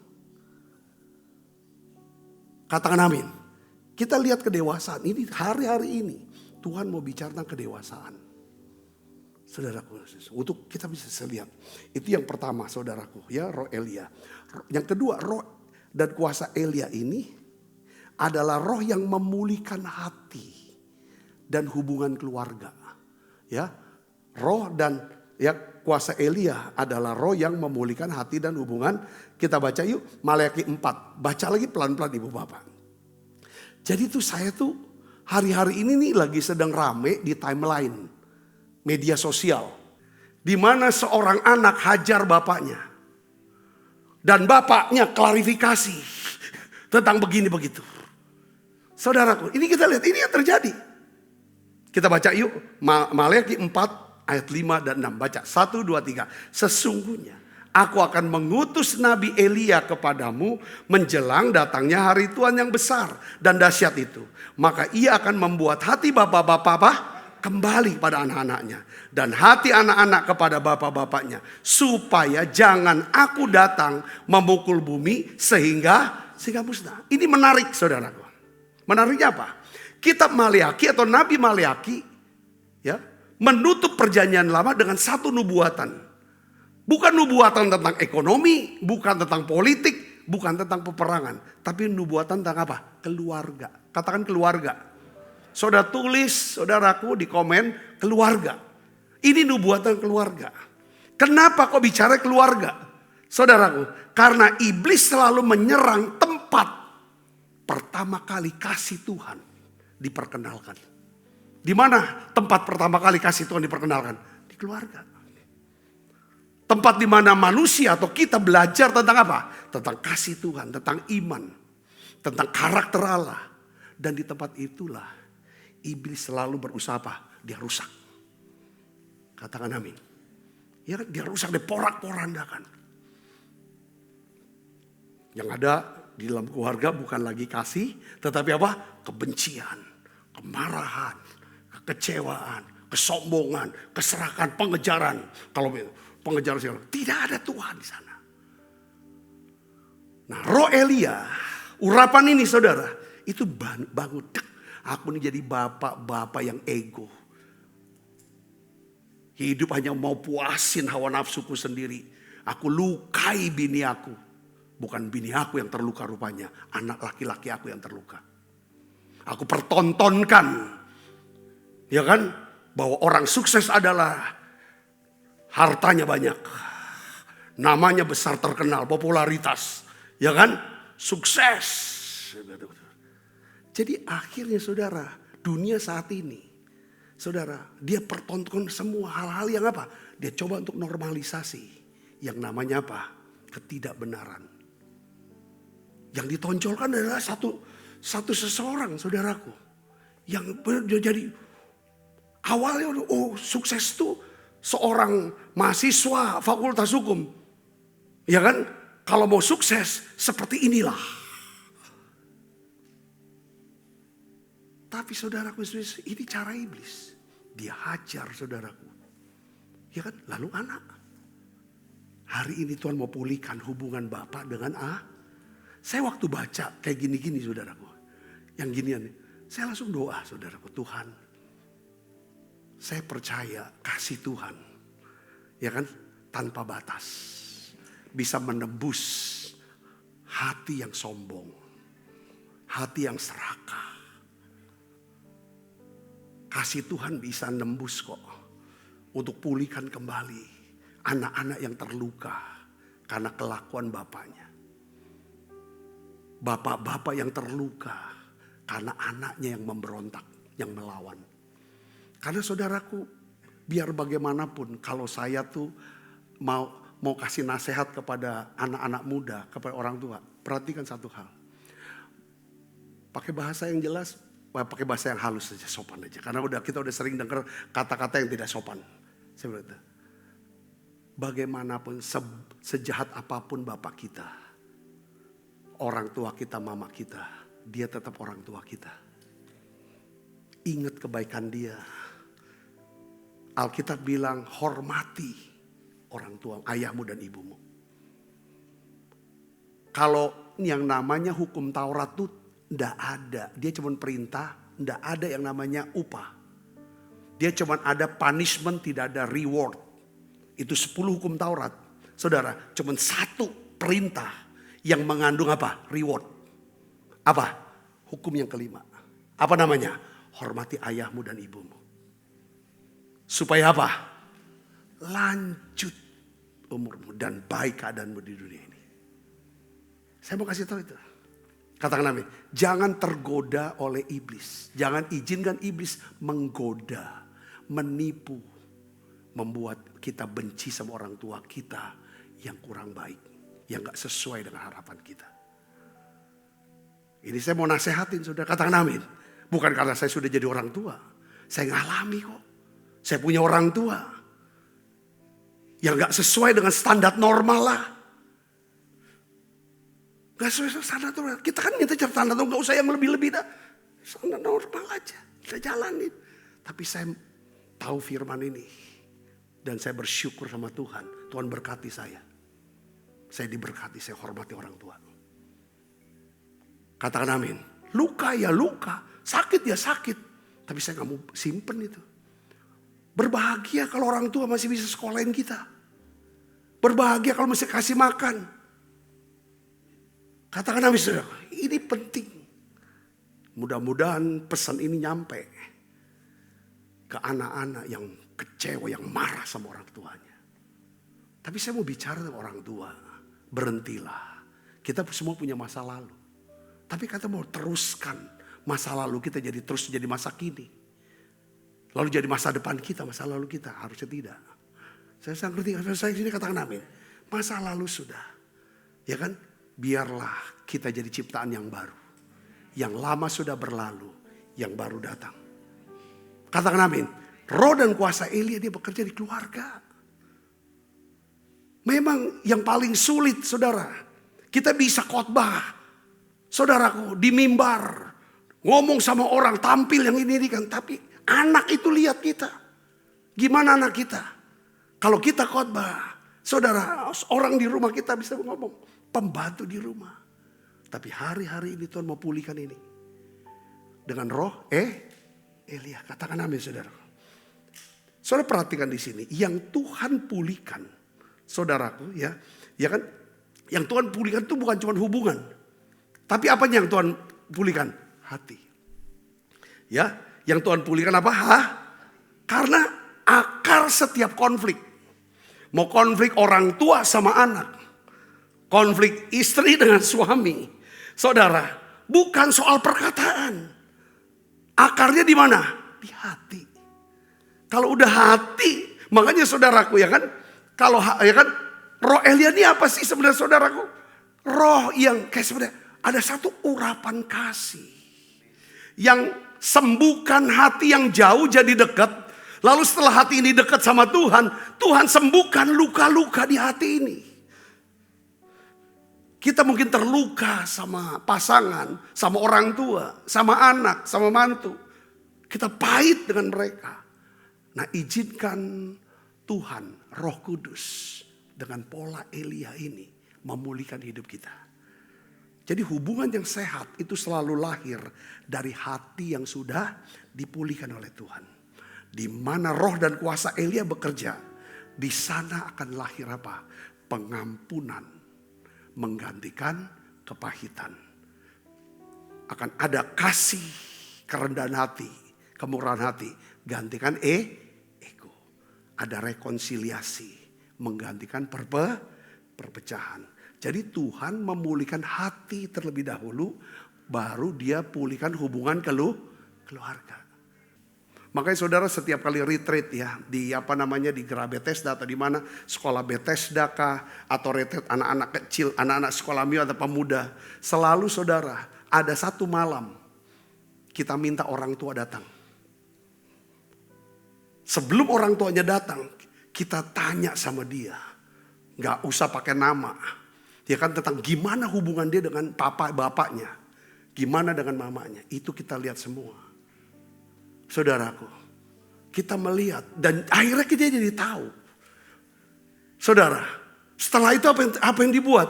Speaker 3: Katakan amin. Kita lihat kedewasaan, ini hari-hari ini Tuhan mau bicara tentang kedewasaan. Saudaraku, untuk kita bisa lihat. Itu yang pertama saudaraku, ya roh Elia. Yang kedua, roh dan kuasa Elia ini adalah roh yang memulihkan hati dan hubungan keluarga. Ya, roh dan ya kuasa Elia adalah roh yang memulihkan hati dan hubungan. Kita baca yuk Maleakhi 4. Baca lagi pelan-pelan Ibu Bapak. Jadi tuh saya tuh hari-hari ini nih lagi sedang rame di timeline media sosial. Di mana seorang anak hajar bapaknya. Dan bapaknya klarifikasi tentang begini begitu. Saudaraku, ini kita lihat, ini yang terjadi. Kita baca yuk, Maleakhi 4 ayat 5 dan 6. Baca, 1, 2, 3. Sesungguhnya aku akan mengutus Nabi Elia kepadamu menjelang datangnya hari Tuhan yang besar dan dahsyat itu. Maka ia akan membuat hati bapak-bapak kembali pada anak-anaknya. Dan hati anak-anak kepada bapak-bapaknya. Supaya jangan aku datang memukul bumi sehingga musnah. Ini menarik saudaraku. Menariknya apa? Kitab Maleakhi atau Nabi Maleakhi ya, menutup perjanjian lama dengan satu nubuatan. Bukan nubuatan tentang ekonomi, bukan tentang politik, bukan tentang peperangan. Tapi nubuatan tentang apa? Keluarga. Katakan keluarga. Saudara tulis, saudaraku di komen, keluarga. Ini nubuatan keluarga. Kenapa kok bicara keluarga? Saudaraku, karena iblis selalu menyerang tempat pertama kali kasih Tuhan diperkenalkan. Di mana tempat pertama kali kasih Tuhan diperkenalkan? Di keluarga. Tempat di mana manusia atau kita belajar tentang apa? Tentang kasih Tuhan, tentang iman, tentang karakter Allah. Dan di tempat itulah iblis selalu berusaha apa? Dia rusak. Katakan amin. Ya kan, dia rusak, dia porak-porandakan. Yang ada di dalam keluarga bukan lagi kasih, tetapi apa? Kebencian, kemarahan, kekecewaan, kesombongan, keserakan, pengejaran. Kalau pengejaran tidak ada Tuhan di sana. Nah, roh Elia, urapan ini saudara, itu bangun. Aku ini jadi bapak-bapak yang ego. Hidup hanya mau puasin hawa nafsuku sendiri. Aku lukai bini aku. Bukan bini aku yang terluka rupanya. Anak laki-laki aku yang terluka. Aku pertontonkan. Ya kan? Bahwa orang sukses adalah hartanya banyak. Namanya besar, terkenal, popularitas. Ya kan? Sukses. Jadi akhirnya saudara, dunia saat ini. Saudara, dia pertontonkan semua hal-hal yang apa? Dia coba untuk normalisasi. Yang namanya apa? Ketidakbenaran. Yang ditonjolkan adalah satu seseorang, saudaraku. Yang jadi awalnya, sukses tuh seorang mahasiswa fakultas hukum. Ya kan? Kalau mau sukses seperti inilah. Tapi saudaraku, ini cara iblis. Dia hajar saudaraku. Ya kan? Lalu anak. Hari ini Tuhan mau pulihkan hubungan bapak dengan Saya waktu baca kayak gini-gini saudaraku. Yang ginian. Saya langsung doa saudaraku. Tuhan. Saya percaya kasih Tuhan. Ya kan? Tanpa batas. Bisa menembus hati yang sombong. Hati yang serakah. Kasih Tuhan bisa nembus kok. Untuk pulihkan kembali anak-anak yang terluka. Karena kelakuan bapaknya. Bapak-bapak yang terluka. Karena anaknya yang memberontak. Yang melawan. Karena saudaraku, biar bagaimanapun kalau saya tuh mau mau kasih nasihat kepada anak-anak muda, kepada orang tua, perhatikan satu hal. Pakai bahasa yang jelas, pakai bahasa yang halus saja, sopan aja. Karena kita udah sering dengar kata-kata yang tidak sopan. Saya berkata, bagaimanapun sejahat apapun bapak kita, orang tua kita, mama kita, dia tetap orang tua kita. Ingat kebaikan dia. Alkitab bilang hormati orang tua, ayahmu dan ibumu. Kalau yang namanya hukum Taurat itu tidak ada. Dia cuma perintah, tidak ada yang namanya upah. Dia cuma ada punishment, tidak ada reward. Itu 10 hukum Taurat. Saudara, cuma satu perintah yang mengandung apa? Reward. Apa? Hukum yang kelima. Apa namanya? Hormati ayahmu dan ibumu. Supaya apa? Lanjut umurmu dan baik keadaanmu di dunia ini. Saya mau kasih tahu itu. Katakan amin. Jangan tergoda oleh iblis. Jangan izinkan iblis menggoda, menipu, membuat kita benci sama orang tua kita yang kurang baik, yang gak sesuai dengan harapan kita. Ini saya mau nasehatin, saudara. Katakan amin. Bukan karena saya sudah jadi orang tua. Saya ngalami kok. Saya punya orang tua yang gak sesuai dengan standar normal lah. Gak sesuai standar normal. Kita kan minta standar normal, gak usah yang lebih-lebih dah. Standar normal aja, kita jalanin. Tapi saya tahu firman ini. Dan saya bersyukur sama Tuhan. Tuhan berkati saya. Saya diberkati, saya hormati orang tua. Katakan amin. Luka ya luka, sakit ya sakit. Tapi saya gak mau simpen itu. Berbahagia kalau orang tua masih bisa sekolahin kita. Berbahagia kalau masih kasih makan. Katakan amin saudara, ini penting. Mudah-mudahan pesan ini nyampe ke anak-anak yang kecewa, yang marah sama orang tuanya. Tapi saya mau bicara sama orang tua. Berhentilah. Kita semua punya masa lalu. Tapi kata mau teruskan masa lalu kita terus jadi masa kini. Lalu jadi masa depan kita, masa lalu kita. Harusnya tidak. Saya ngerti, saya sini katakan amin. Masa lalu sudah. Ya kan? Biarlah kita jadi ciptaan yang baru. Yang lama sudah berlalu, yang baru datang. Katakan amin. Roh dan kuasa Elia dia bekerja di keluarga. Memang yang paling sulit saudara. Kita bisa khotbah. Saudaraku di mimbar. Ngomong sama orang, tampil yang ini kan. Tapi anak itu lihat kita. Gimana anak kita? Kalau kita khotbah, saudara, orang di rumah kita bisa ngomong. Pembantu di rumah. Tapi hari-hari ini Tuhan mau pulihkan ini. Dengan roh, Elia. Katakan amin saudara. Saudara perhatikan di sini. Yang Tuhan pulihkan. Saudaraku ya. Ya kan? Yang Tuhan pulihkan itu bukan cuma hubungan. Tapi apa yang Tuhan pulihkan? Hati. Ya. Yang Tuhan pulihkan apa? Karena akar setiap konflik. Mau konflik orang tua sama anak. Konflik istri dengan suami. Saudara, bukan soal perkataan. Akarnya di mana? Di hati. Kalau udah hati, makanya saudaraku ya kan. Kalau ya kan, roh Elia ini apa sih sebenarnya saudaraku? Roh yang kayak sebenarnya ada satu urapan kasih. Yang sembuhkan hati yang jauh jadi dekat. Lalu setelah hati ini dekat sama Tuhan, Tuhan sembuhkan luka-luka di hati ini. Kita mungkin terluka sama pasangan, sama orang tua, sama anak, sama mantu. Kita pahit dengan mereka. Nah izinkan Tuhan, Roh Kudus dengan pola Elia ini memulihkan hidup kita. Jadi hubungan yang sehat itu selalu lahir dari hati yang sudah dipulihkan oleh Tuhan. Di mana roh dan kuasa Elia bekerja, di sana akan lahir apa? Pengampunan menggantikan kepahitan. Akan ada kasih, kerendahan hati, kemurahan hati, gantikan ego. Ada rekonsiliasi, menggantikan perpecahan. Jadi Tuhan memulihkan hati terlebih dahulu, baru dia pulihkan hubungan keluarga. Makanya saudara setiap kali retreat ya di di Gera Bethesda atau di mana sekolah Bethesda kah atau retreat anak-anak kecil, anak-anak sekolah minggu atau pemuda, selalu saudara ada satu malam kita minta orang tua datang. Sebelum orang tuanya datang, kita tanya sama dia, nggak usah pakai nama, ya kan, tentang gimana hubungan dia dengan bapaknya, gimana dengan mamanya, itu kita lihat semua. Saudaraku, kita melihat dan akhirnya kita jadi tahu. Saudara, setelah itu apa yang dibuat?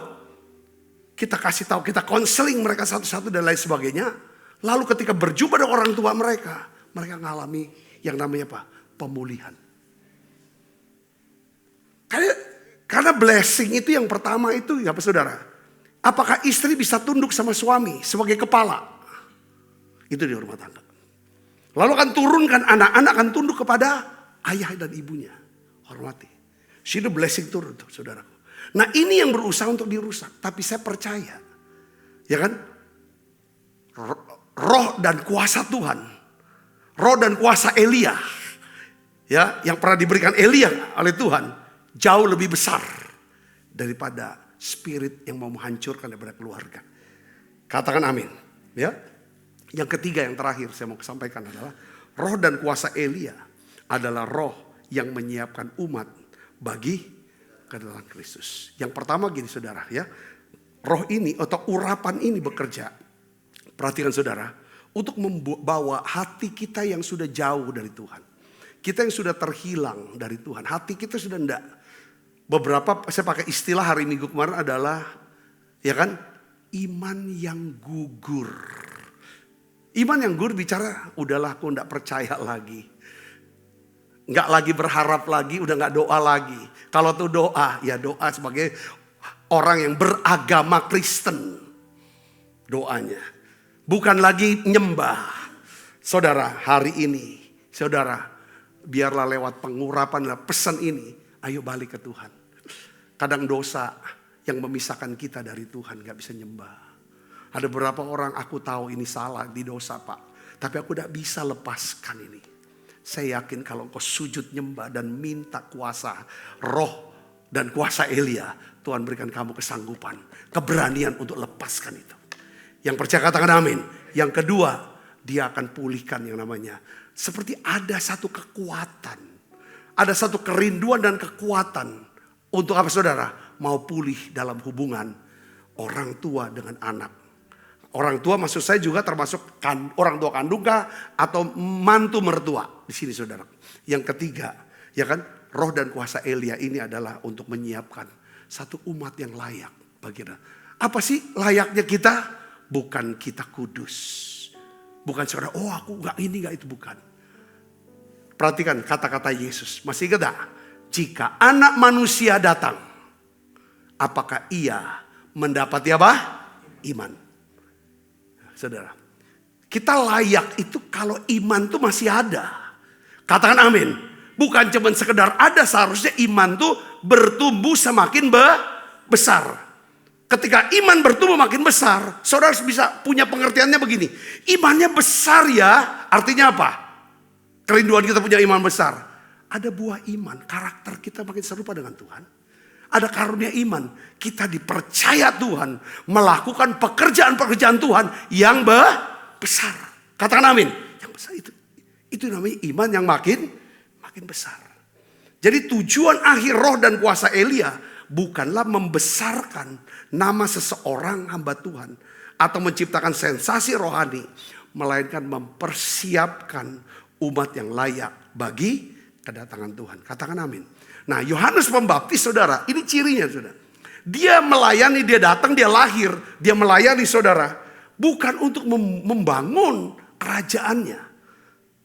Speaker 3: Kita kasih tahu, kita konseling mereka satu-satu dan lain sebagainya. Lalu ketika berjumpa dengan orang tua mereka mengalami yang namanya apa? Pemulihan. Karena blessing itu yang pertama itu ya apa saudara? Apakah istri bisa tunduk sama suami sebagai kepala? Itu di rumah tangga. Lalu akan turunkan anak-anak akan tunduk kepada ayah dan ibunya. Hormati. Sini blessing turun tuh saudaraku. Nah ini yang berusaha untuk dirusak. Tapi saya percaya. Ya kan? Roh dan kuasa Tuhan. Roh dan kuasa Elia. Ya, yang pernah diberikan Elia oleh Tuhan. Jauh lebih besar. Daripada spirit yang mau menghancurkan daripada keluarga. Katakan amin. Ya. Yang ketiga yang terakhir saya mau sampaikan adalah roh dan kuasa Elia adalah roh yang menyiapkan umat bagi kedatangan Kristus. Yang pertama gini saudara ya, roh ini atau urapan ini bekerja, perhatikan saudara, untuk membawa hati kita yang sudah jauh dari Tuhan. Kita yang sudah terhilang dari Tuhan, hati kita sudah enggak. Beberapa saya pakai istilah hari Minggu kemarin adalah ya kan, iman yang gugur. Iman yang gugur bicara, udahlah aku enggak percaya lagi. Enggak lagi berharap lagi, udah enggak doa lagi. Kalau tuh doa, ya doa sebagai orang yang beragama Kristen. Doanya. Bukan lagi nyembah. Saudara, hari ini, saudara, biarlah lewat pengurapan, pesan ini, ayo balik ke Tuhan. Kadang dosa yang memisahkan kita dari Tuhan, gak bisa nyembah. Ada beberapa orang aku tahu ini salah di dosa Pak. Tapi aku tidak bisa lepaskan ini. Saya yakin kalau engkau sujud nyembah dan minta kuasa roh dan kuasa Elia. Tuhan berikan kamu kesanggupan, keberanian untuk lepaskan itu. Yang percaya katakan amin. Yang kedua, dia akan pulihkan yang namanya. Seperti ada satu kekuatan. Ada satu kerinduan dan kekuatan. Untuk apa saudara? Mau pulih dalam hubungan orang tua dengan anak. Orang tua maksud saya juga termasuk orang tua kandung kah atau mantu mertua di sini saudara. Yang ketiga, ya kan, roh dan kuasa Elia ini adalah untuk menyiapkan satu umat yang layak bagi kita. Apa sih layaknya kita? Bukan kita kudus. Bukan saudara, oh aku enggak ini enggak itu, bukan. Perhatikan kata-kata Yesus. Masih ingat tak? Jika anak manusia datang, apakah ia mendapati apa? Iman. Saudara, kita layak itu kalau iman tuh masih ada. Katakan amin. Bukan cuma sekedar ada, seharusnya iman tuh bertumbuh semakin besar. Ketika iman bertumbuh makin besar, saudara bisa punya pengertiannya begini. Imannya besar ya, artinya apa? Kerinduan kita punya iman besar. Ada buah iman, karakter kita makin serupa dengan Tuhan. Ada karunia iman, kita dipercaya Tuhan melakukan pekerjaan-pekerjaan Tuhan yang besar. Katakan amin. Yang besar itu namanya iman yang makin besar. Jadi tujuan akhir roh dan kuasa Elia bukanlah membesarkan nama seseorang hamba Tuhan atau menciptakan sensasi rohani, melainkan mempersiapkan umat yang layak bagi kedatangan Tuhan. Katakan amin. Nah, Yohanes Pembaptis saudara, ini cirinya saudara. Dia melayani, dia datang, dia lahir, dia melayani saudara. Bukan untuk membangun kerajaannya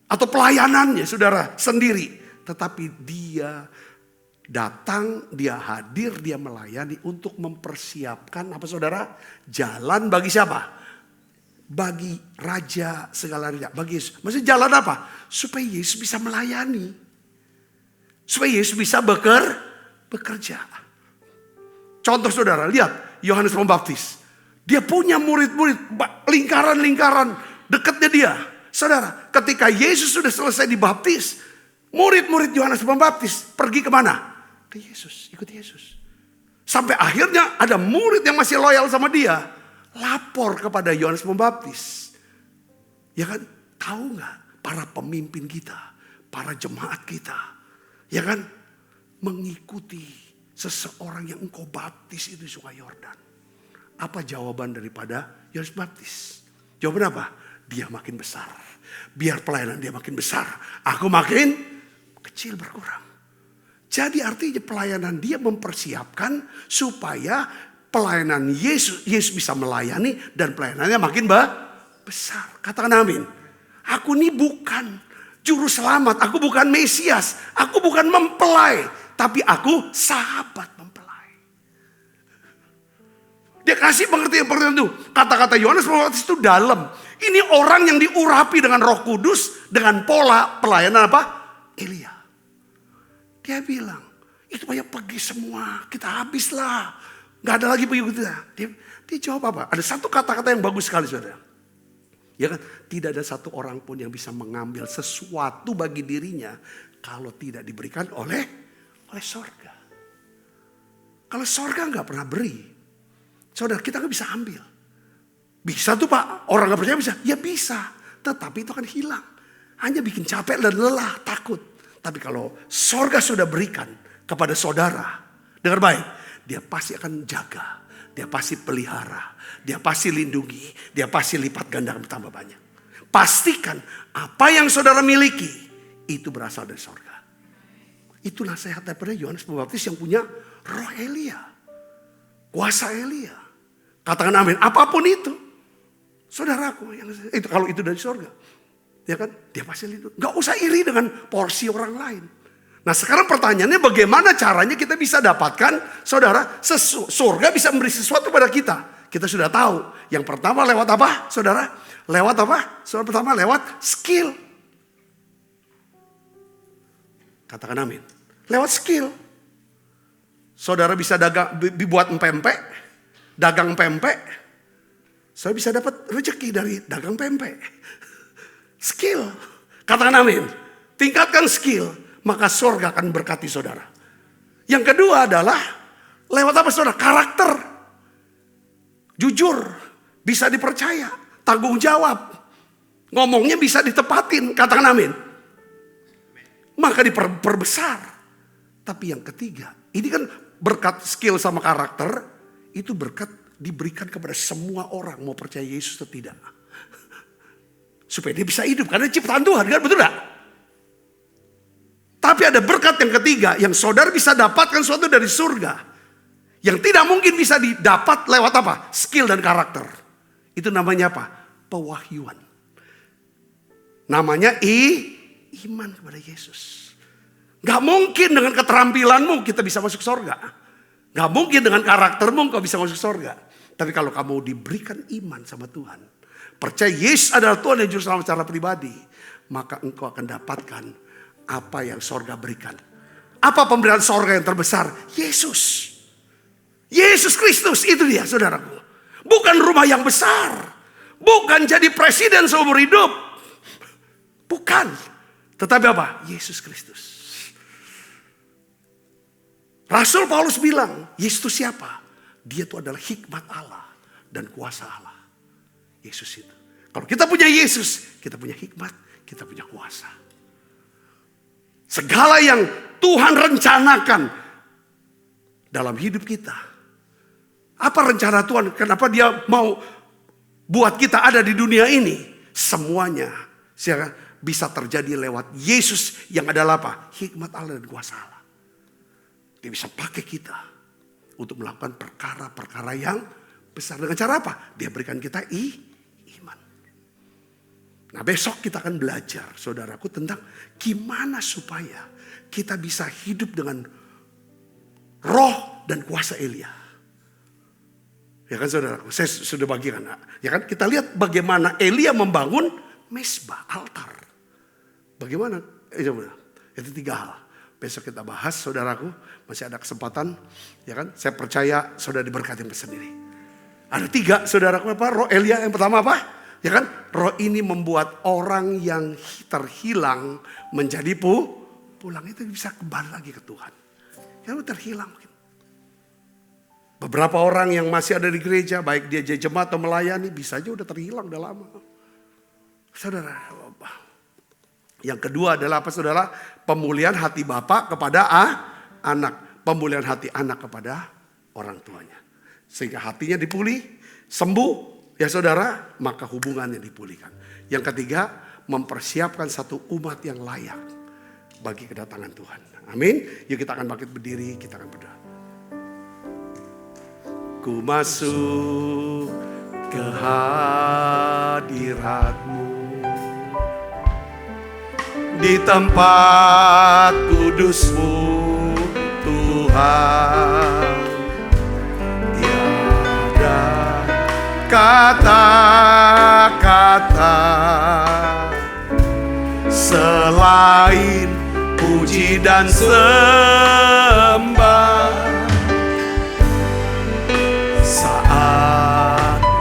Speaker 3: atau pelayanannya saudara sendiri. Tetapi dia datang, dia hadir, dia melayani untuk mempersiapkan apa saudara? Jalan bagi siapa? Bagi raja segala raja, bagi Yesus. Maksudnya jalan apa? Supaya Yesus bisa melayani. Supaya Yesus bisa bekerja. Contoh saudara, lihat Yohanes Pembaptis. Dia punya murid-murid, lingkaran-lingkaran dekatnya dia. Saudara, ketika Yesus sudah selesai dibaptis, murid-murid Yohanes Pembaptis pergi kemana? Ke Yesus, ikut Yesus. Sampai akhirnya ada murid yang masih loyal sama dia, lapor kepada Yohanes Pembaptis. Ya kan, tahu nggak para pemimpin kita, para jemaat kita, ya kan, mengikuti seseorang yang engkau baptis itu di Sungai Yordan. Apa jawaban daripada Yohanes Pembaptis? Jawaban apa? Dia makin besar. Biar pelayanan dia makin besar, aku makin kecil berkurang. Jadi artinya pelayanan dia mempersiapkan supaya pelayanan Yesus bisa melayani dan pelayanannya makin besar. Katakan amin. Aku ini bukan juru selamat, aku bukan Mesias, aku bukan mempelai, tapi aku sahabat mempelai. Dia kasih pengertian itu. Kata-kata Yohanes Pembaptis itu dalam. Ini orang yang diurapi dengan Roh Kudus dengan pola pelayanan apa? Elia. Dia bilang, itu banyak pergi semua, kita habislah. Gak ada lagi pengikutnya. Dia jawab apa? Ada satu kata-kata yang bagus sekali, saudara. Ya kan? Tidak ada satu orang pun yang bisa mengambil sesuatu bagi dirinya kalau tidak diberikan oleh sorga. Kalau sorga gak pernah beri, saudara, kita gak bisa ambil. Bisa tuh Pak, orang gak percaya bisa. Ya bisa, tetapi itu akan hilang. Hanya bikin capek dan lelah, takut. Tapi kalau sorga sudah berikan kepada saudara, dengar baik, dia pasti akan jaga, dia pasti pelihara, dia pasti lindungi, dia pasti lipat ganda bertambah banyak. Pastikan apa yang saudara miliki itu berasal dari sorga. Itu nasihat daripada Yohanes Pembaptis yang punya roh Elia, kuasa Elia. Katakan amin. Apapun itu, saudaraku, itu kalau itu dari sorga. Ya kan, dia pasti lindung. Gak usah iri dengan porsi orang lain. Nah sekarang pertanyaannya bagaimana caranya kita bisa dapatkan, saudara, surga bisa memberi sesuatu pada kita. Kita sudah tahu. Yang pertama lewat apa, saudara? Lewat apa? Saudara, pertama lewat skill. Katakan amin. Lewat skill. Saudara bisa dibuat pempek, dagang pempek. Saya bisa dapat rezeki dari dagang pempek. Skill. Katakan amin. Tingkatkan skill. Maka surga akan berkati saudara. Yang kedua adalah lewat apa saudara? Karakter. Jujur. Bisa dipercaya. Tanggung jawab. Ngomongnya bisa ditepatin. Katakan amin. Maka diperbesar. Tapi yang ketiga. Ini kan berkat skill sama karakter. Itu berkat diberikan kepada semua orang. Mau percaya Yesus atau tidak. Supaya dia bisa hidup. Karena ciptaan Tuhan kan, betul gak? Tapi ada berkat yang ketiga. Yang saudara bisa dapatkan sesuatu dari surga. Yang tidak mungkin bisa didapat lewat apa? Skill dan karakter. Itu namanya apa? Pewahyuan. Namanya iman kepada Yesus. Gak mungkin dengan keterampilanmu kita bisa masuk surga. Gak mungkin dengan karaktermu kau bisa masuk surga. Tapi kalau kamu diberikan iman sama Tuhan. Percaya Yesus adalah Tuhan dan Juru Selamat secara pribadi. Maka engkau akan dapatkan apa yang sorga berikan. Apa pemberian sorga yang terbesar? Yesus. Yesus Kristus, itu dia saudaraku. Bukan rumah yang besar. Bukan jadi presiden seumur hidup. Bukan. Tetapi apa? Yesus Kristus. Rasul Paulus bilang, Yesus itu siapa? Dia itu adalah hikmat Allah dan kuasa Allah. Yesus itu. Kalau kita punya Yesus, kita punya hikmat, kita punya kuasa. Segala yang Tuhan rencanakan dalam hidup kita. Apa rencana Tuhan? Kenapa dia mau buat kita ada di dunia ini? Semuanya bisa terjadi lewat Yesus yang adalah apa? Hikmat Allah dan kuasa Allah. Dia bisa pakai kita untuk melakukan perkara-perkara yang besar. Dengan cara apa? Dia berikan kita iman. Nah besok kita akan belajar saudaraku tentang gimana supaya kita bisa hidup dengan roh dan kuasa Elia. Ya kan saudaraku, saya sudah bagikan. Ya kan, kita lihat bagaimana Elia membangun mesbah, altar. Bagaimana? Itu 3 hal. Besok kita bahas saudaraku, masih ada kesempatan. Ya kan, saya percaya saudara diberkati tersendiri. Ada 3 saudaraku apa? Roh Elia yang pertama apa? Ya kan? Roh ini membuat orang yang terhilang menjadi pulang. Itu bisa kembali lagi ke Tuhan. Ya lu terhilang mungkin. Beberapa orang yang masih ada di gereja, baik dia jemaat atau melayani, bisa aja udah terhilang udah lama. Saudara, yang kedua adalah apa saudara? Pemulihan hati bapak kepada anak. Pemulihan hati anak kepada orang tuanya. Sehingga hatinya dipulih, sembuh ya saudara, maka hubungannya dipulihkan. Yang ketiga, mempersiapkan satu umat yang layak bagi kedatangan Tuhan. Amin. Yuk kita akan bangkit berdiri, kita akan berdoa. Ku masuk ke hadirat-Mu, di tempat kudus-Mu Tuhan. Tiada kata-kata selain puji dan sembah.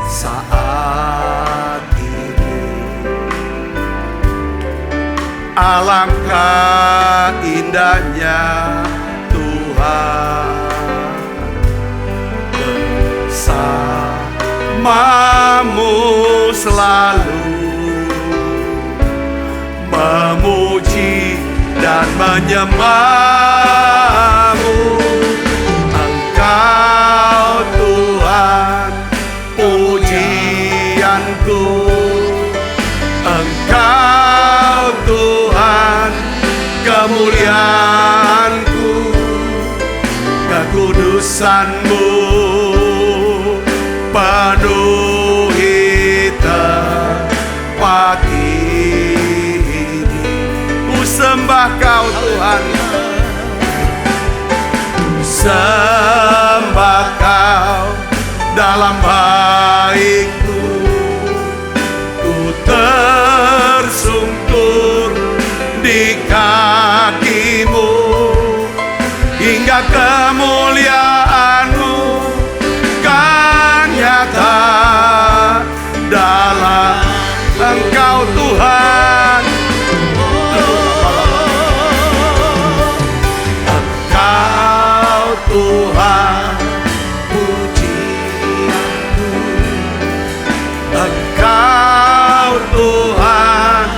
Speaker 3: Saat ini alangkah indahnya Tuhan bersamamu selalu, memuji dan menyembah-Mu. Engkau Tuhan pujianku, Engkau Tuhan kemuliaanku, kekudusan-Mu penuhi tempat ini. Ku sembah Kau Tuhan, sembah Kau dalam baikku. Ku tersungkur di kaki-Mu, hingga kemuliaan-Mu kan nyata dalam Engkau Tuhan. Engkau Tuhan pujianku, Engkau Tuhan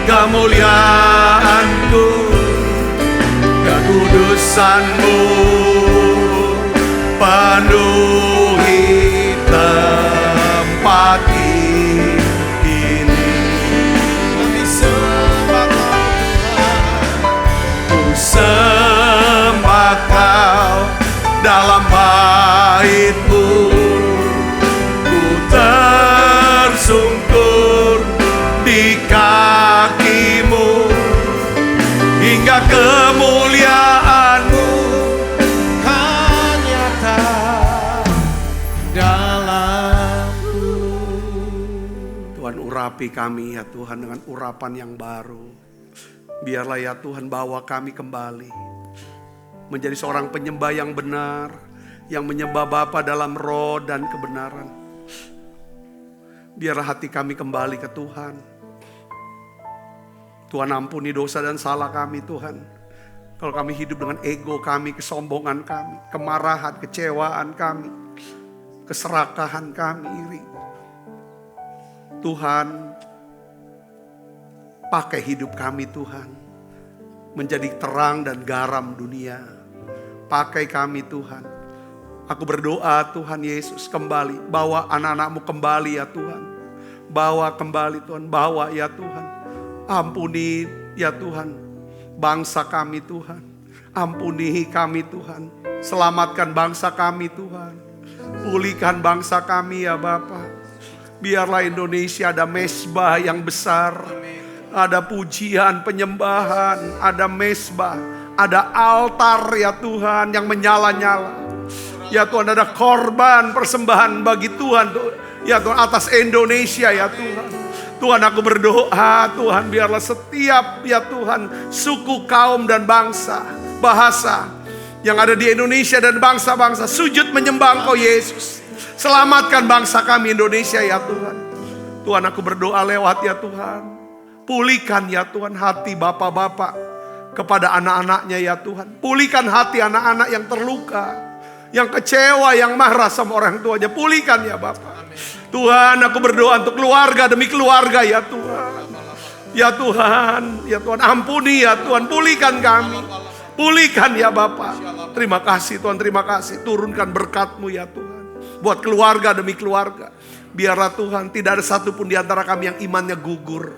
Speaker 3: kemuliaanku, kekudusan-Mu penuhi tempat ini. Ku sembah Kau dalam bait-Mu, ku tersungkur di kaki-Mu, hingga kemuliaan-Mu kan nyata dalamku. Tuhan, urapi kami ya Tuhan dengan urapan yang baru. Biarlah ya Tuhan bawa kami kembali menjadi seorang penyembah yang benar, yang menyembah Bapa dalam roh dan kebenaran. Biarlah hati kami kembali ke Tuhan. Tuhan, ampuni dosa dan salah kami Tuhan. Kalau kami hidup dengan ego kami, kesombongan kami, kemarahan, kecewaan kami, keserakahan kami, iri. Tuhan, pakai hidup kami Tuhan, menjadi terang dan garam dunia. Pakai kami Tuhan. Aku berdoa Tuhan Yesus kembali. Bawa anak-anak-Mu kembali ya Tuhan. Bawa kembali Tuhan. Bawa ya Tuhan. Ampuni ya Tuhan bangsa kami Tuhan. Ampuni kami Tuhan. Selamatkan bangsa kami Tuhan. Pulihkan bangsa kami ya Bapa. Biarlah Indonesia ada mesbah yang besar. Ada pujian, penyembahan, ada mesbah, ada altar ya Tuhan yang menyala-nyala. Ya Tuhan, ada korban persembahan bagi Tuhan. Ya Tuhan, atas Indonesia ya Tuhan. Tuhan, aku berdoa Tuhan, biarlah setiap ya Tuhan suku, kaum dan bangsa, bahasa yang ada di Indonesia dan bangsa-bangsa sujud menyembah Engkau Yesus. Selamatkan bangsa kami Indonesia ya Tuhan. Tuhan, aku berdoa lewat ya Tuhan. Pulihkan ya Tuhan hati bapak-bapak kepada anak-anaknya ya Tuhan. Pulihkan hati anak-anak yang terluka, yang kecewa, yang marah sama orang tuanya. Pulihkan ya Bapak. Tuhan, aku berdoa untuk keluarga demi keluarga ya Tuhan. Ya Tuhan, ya Tuhan, ampuni ya Tuhan, pulihkan kami. Pulihkan ya Bapak. Terima kasih Tuhan, terima kasih. Turunkan berkat-Mu ya Tuhan. Buat keluarga demi keluarga. Biarlah Tuhan tidak ada satupun di antara kami yang imannya gugur.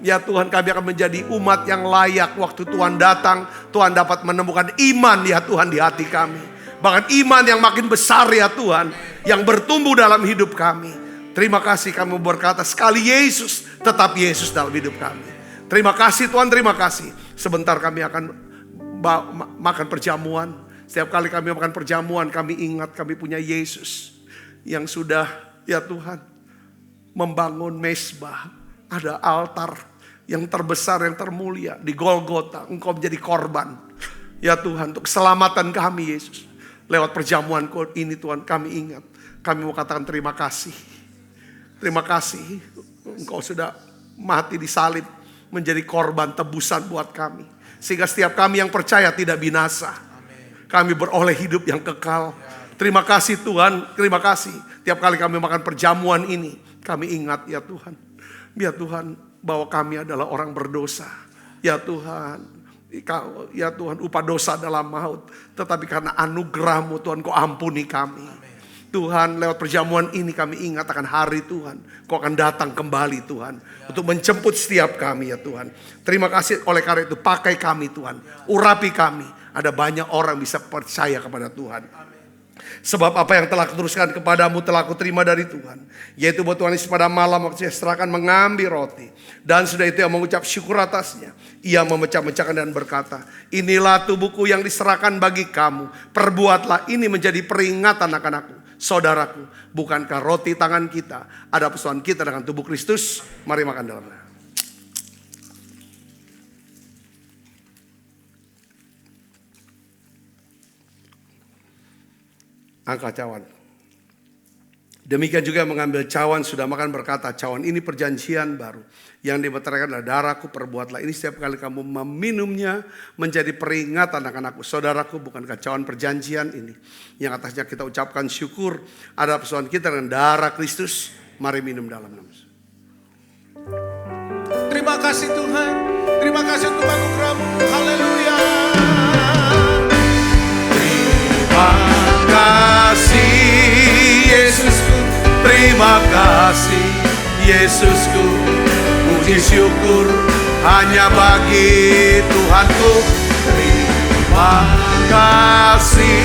Speaker 3: Ya Tuhan, kami akan menjadi umat yang layak. Waktu Tuhan datang, Tuhan dapat menemukan iman ya Tuhan di hati kami. Bahkan iman yang makin besar ya Tuhan, yang bertumbuh dalam hidup kami. Terima kasih kami berkata, sekali Yesus, tetap Yesus dalam hidup kami. Terima kasih Tuhan, terima kasih. Sebentar kami akan makan perjamuan. Setiap kali kami makan perjamuan, kami ingat kami punya Yesus. Yang sudah ya Tuhan membangun mezbah. Ada altar yang terbesar, yang termulia di Golgota. Engkau menjadi korban ya Tuhan untuk keselamatan kami Yesus. Lewat perjamuan ini Tuhan, kami ingat. Kami mau katakan terima kasih. Terima kasih Engkau sudah mati di salib, menjadi korban tebusan buat kami. Sehingga setiap kami yang percaya tidak binasa. Kami beroleh hidup yang kekal. Terima kasih Tuhan, terima kasih. Tiap kali kami makan perjamuan ini, kami ingat ya Tuhan. Biar Tuhan bahwa kami adalah orang berdosa. Ya Tuhan. Ya Tuhan, upah dosa adalah maut. Tetapi karena anugerah-Mu Tuhan, Kau ampuni kami. Tuhan, lewat perjamuan ini kami ingat akan hari Tuhan. Kau akan datang kembali Tuhan. Untuk menjemput setiap kami ya Tuhan. Terima kasih oleh karena itu, pakai kami Tuhan. Urapi kami. Ada banyak orang bisa percaya kepada Tuhan. Sebab apa yang telah kuteruskan kepadamu telah kuterima dari Tuhan. Yaitu bahwa Tuhan Yesus pada malam waktu dia serahkan mengambil roti. Dan sudah itu yang mengucap syukur atasnya. Ia memecah-mecahkan dan berkata, inilah tubuhku yang diserahkan bagi kamu. Perbuatlah ini menjadi peringatan akan aku. Saudaraku, bukankah roti tangan kita ada persoalan kita dengan tubuh Kristus? Mari makan dalamnya. Angkat cawan. Demikian juga mengambil cawan sudah makan berkata, cawan ini perjanjian baru. Yang dimeteraikan adalah darahku, perbuatlah ini setiap kali kamu meminumnya menjadi peringatan akan aku. Saudaraku, bukankah cawan perjanjian ini yang atasnya kita ucapkan syukur ada persoalan kita dengan darah Kristus. Mari minum dalam nama.
Speaker 2: Terima kasih Tuhan. Terima kasih untuk anugerah-Mu. Haleluya.
Speaker 3: Terima kasih Yesusku, terima kasih Yesusku. Puji syukur hanya bagi Tuhanku. Terima kasih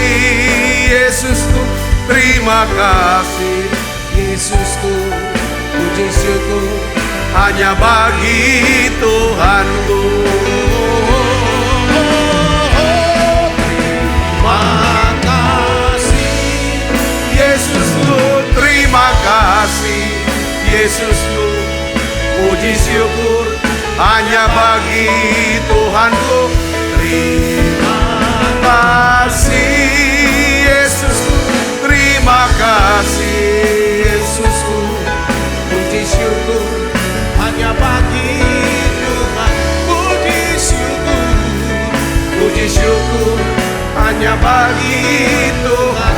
Speaker 3: Yesusku, terima kasih Yesusku. Puji syukur hanya bagi Tuhanku. Yesusku, terima kasih Yesusku. Puji syukur hanya bagi Tuhanku. Terima kasih Yesusku, terima kasih Yesusku. Puji syukur hanya bagi Tuhan. Puji syukur hanya bagi Tuhan.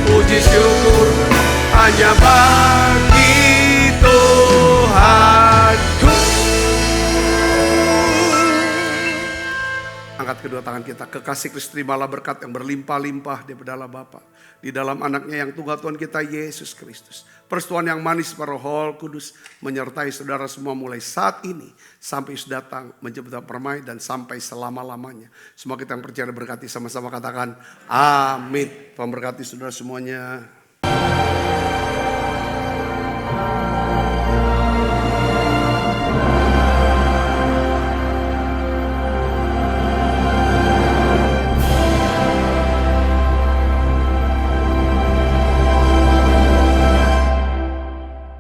Speaker 3: Puji syukur hanya bagi Tuhanku. Angkat kedua tangan kita. Kekasih Kristus, terimalah berkat yang berlimpah-limpah daripada Allah Bapa. Di dalam anaknya yang tunggal Tuhan kita Yesus Kristus. Persetujuan yang manis para Roh Kudus menyertai saudara semua mulai saat ini sampai Yesus datang menjemput permai dan sampai selama-lamanya. Semua kita yang percaya berkati sama-sama katakan amin. Tuhan berkati saudara semuanya.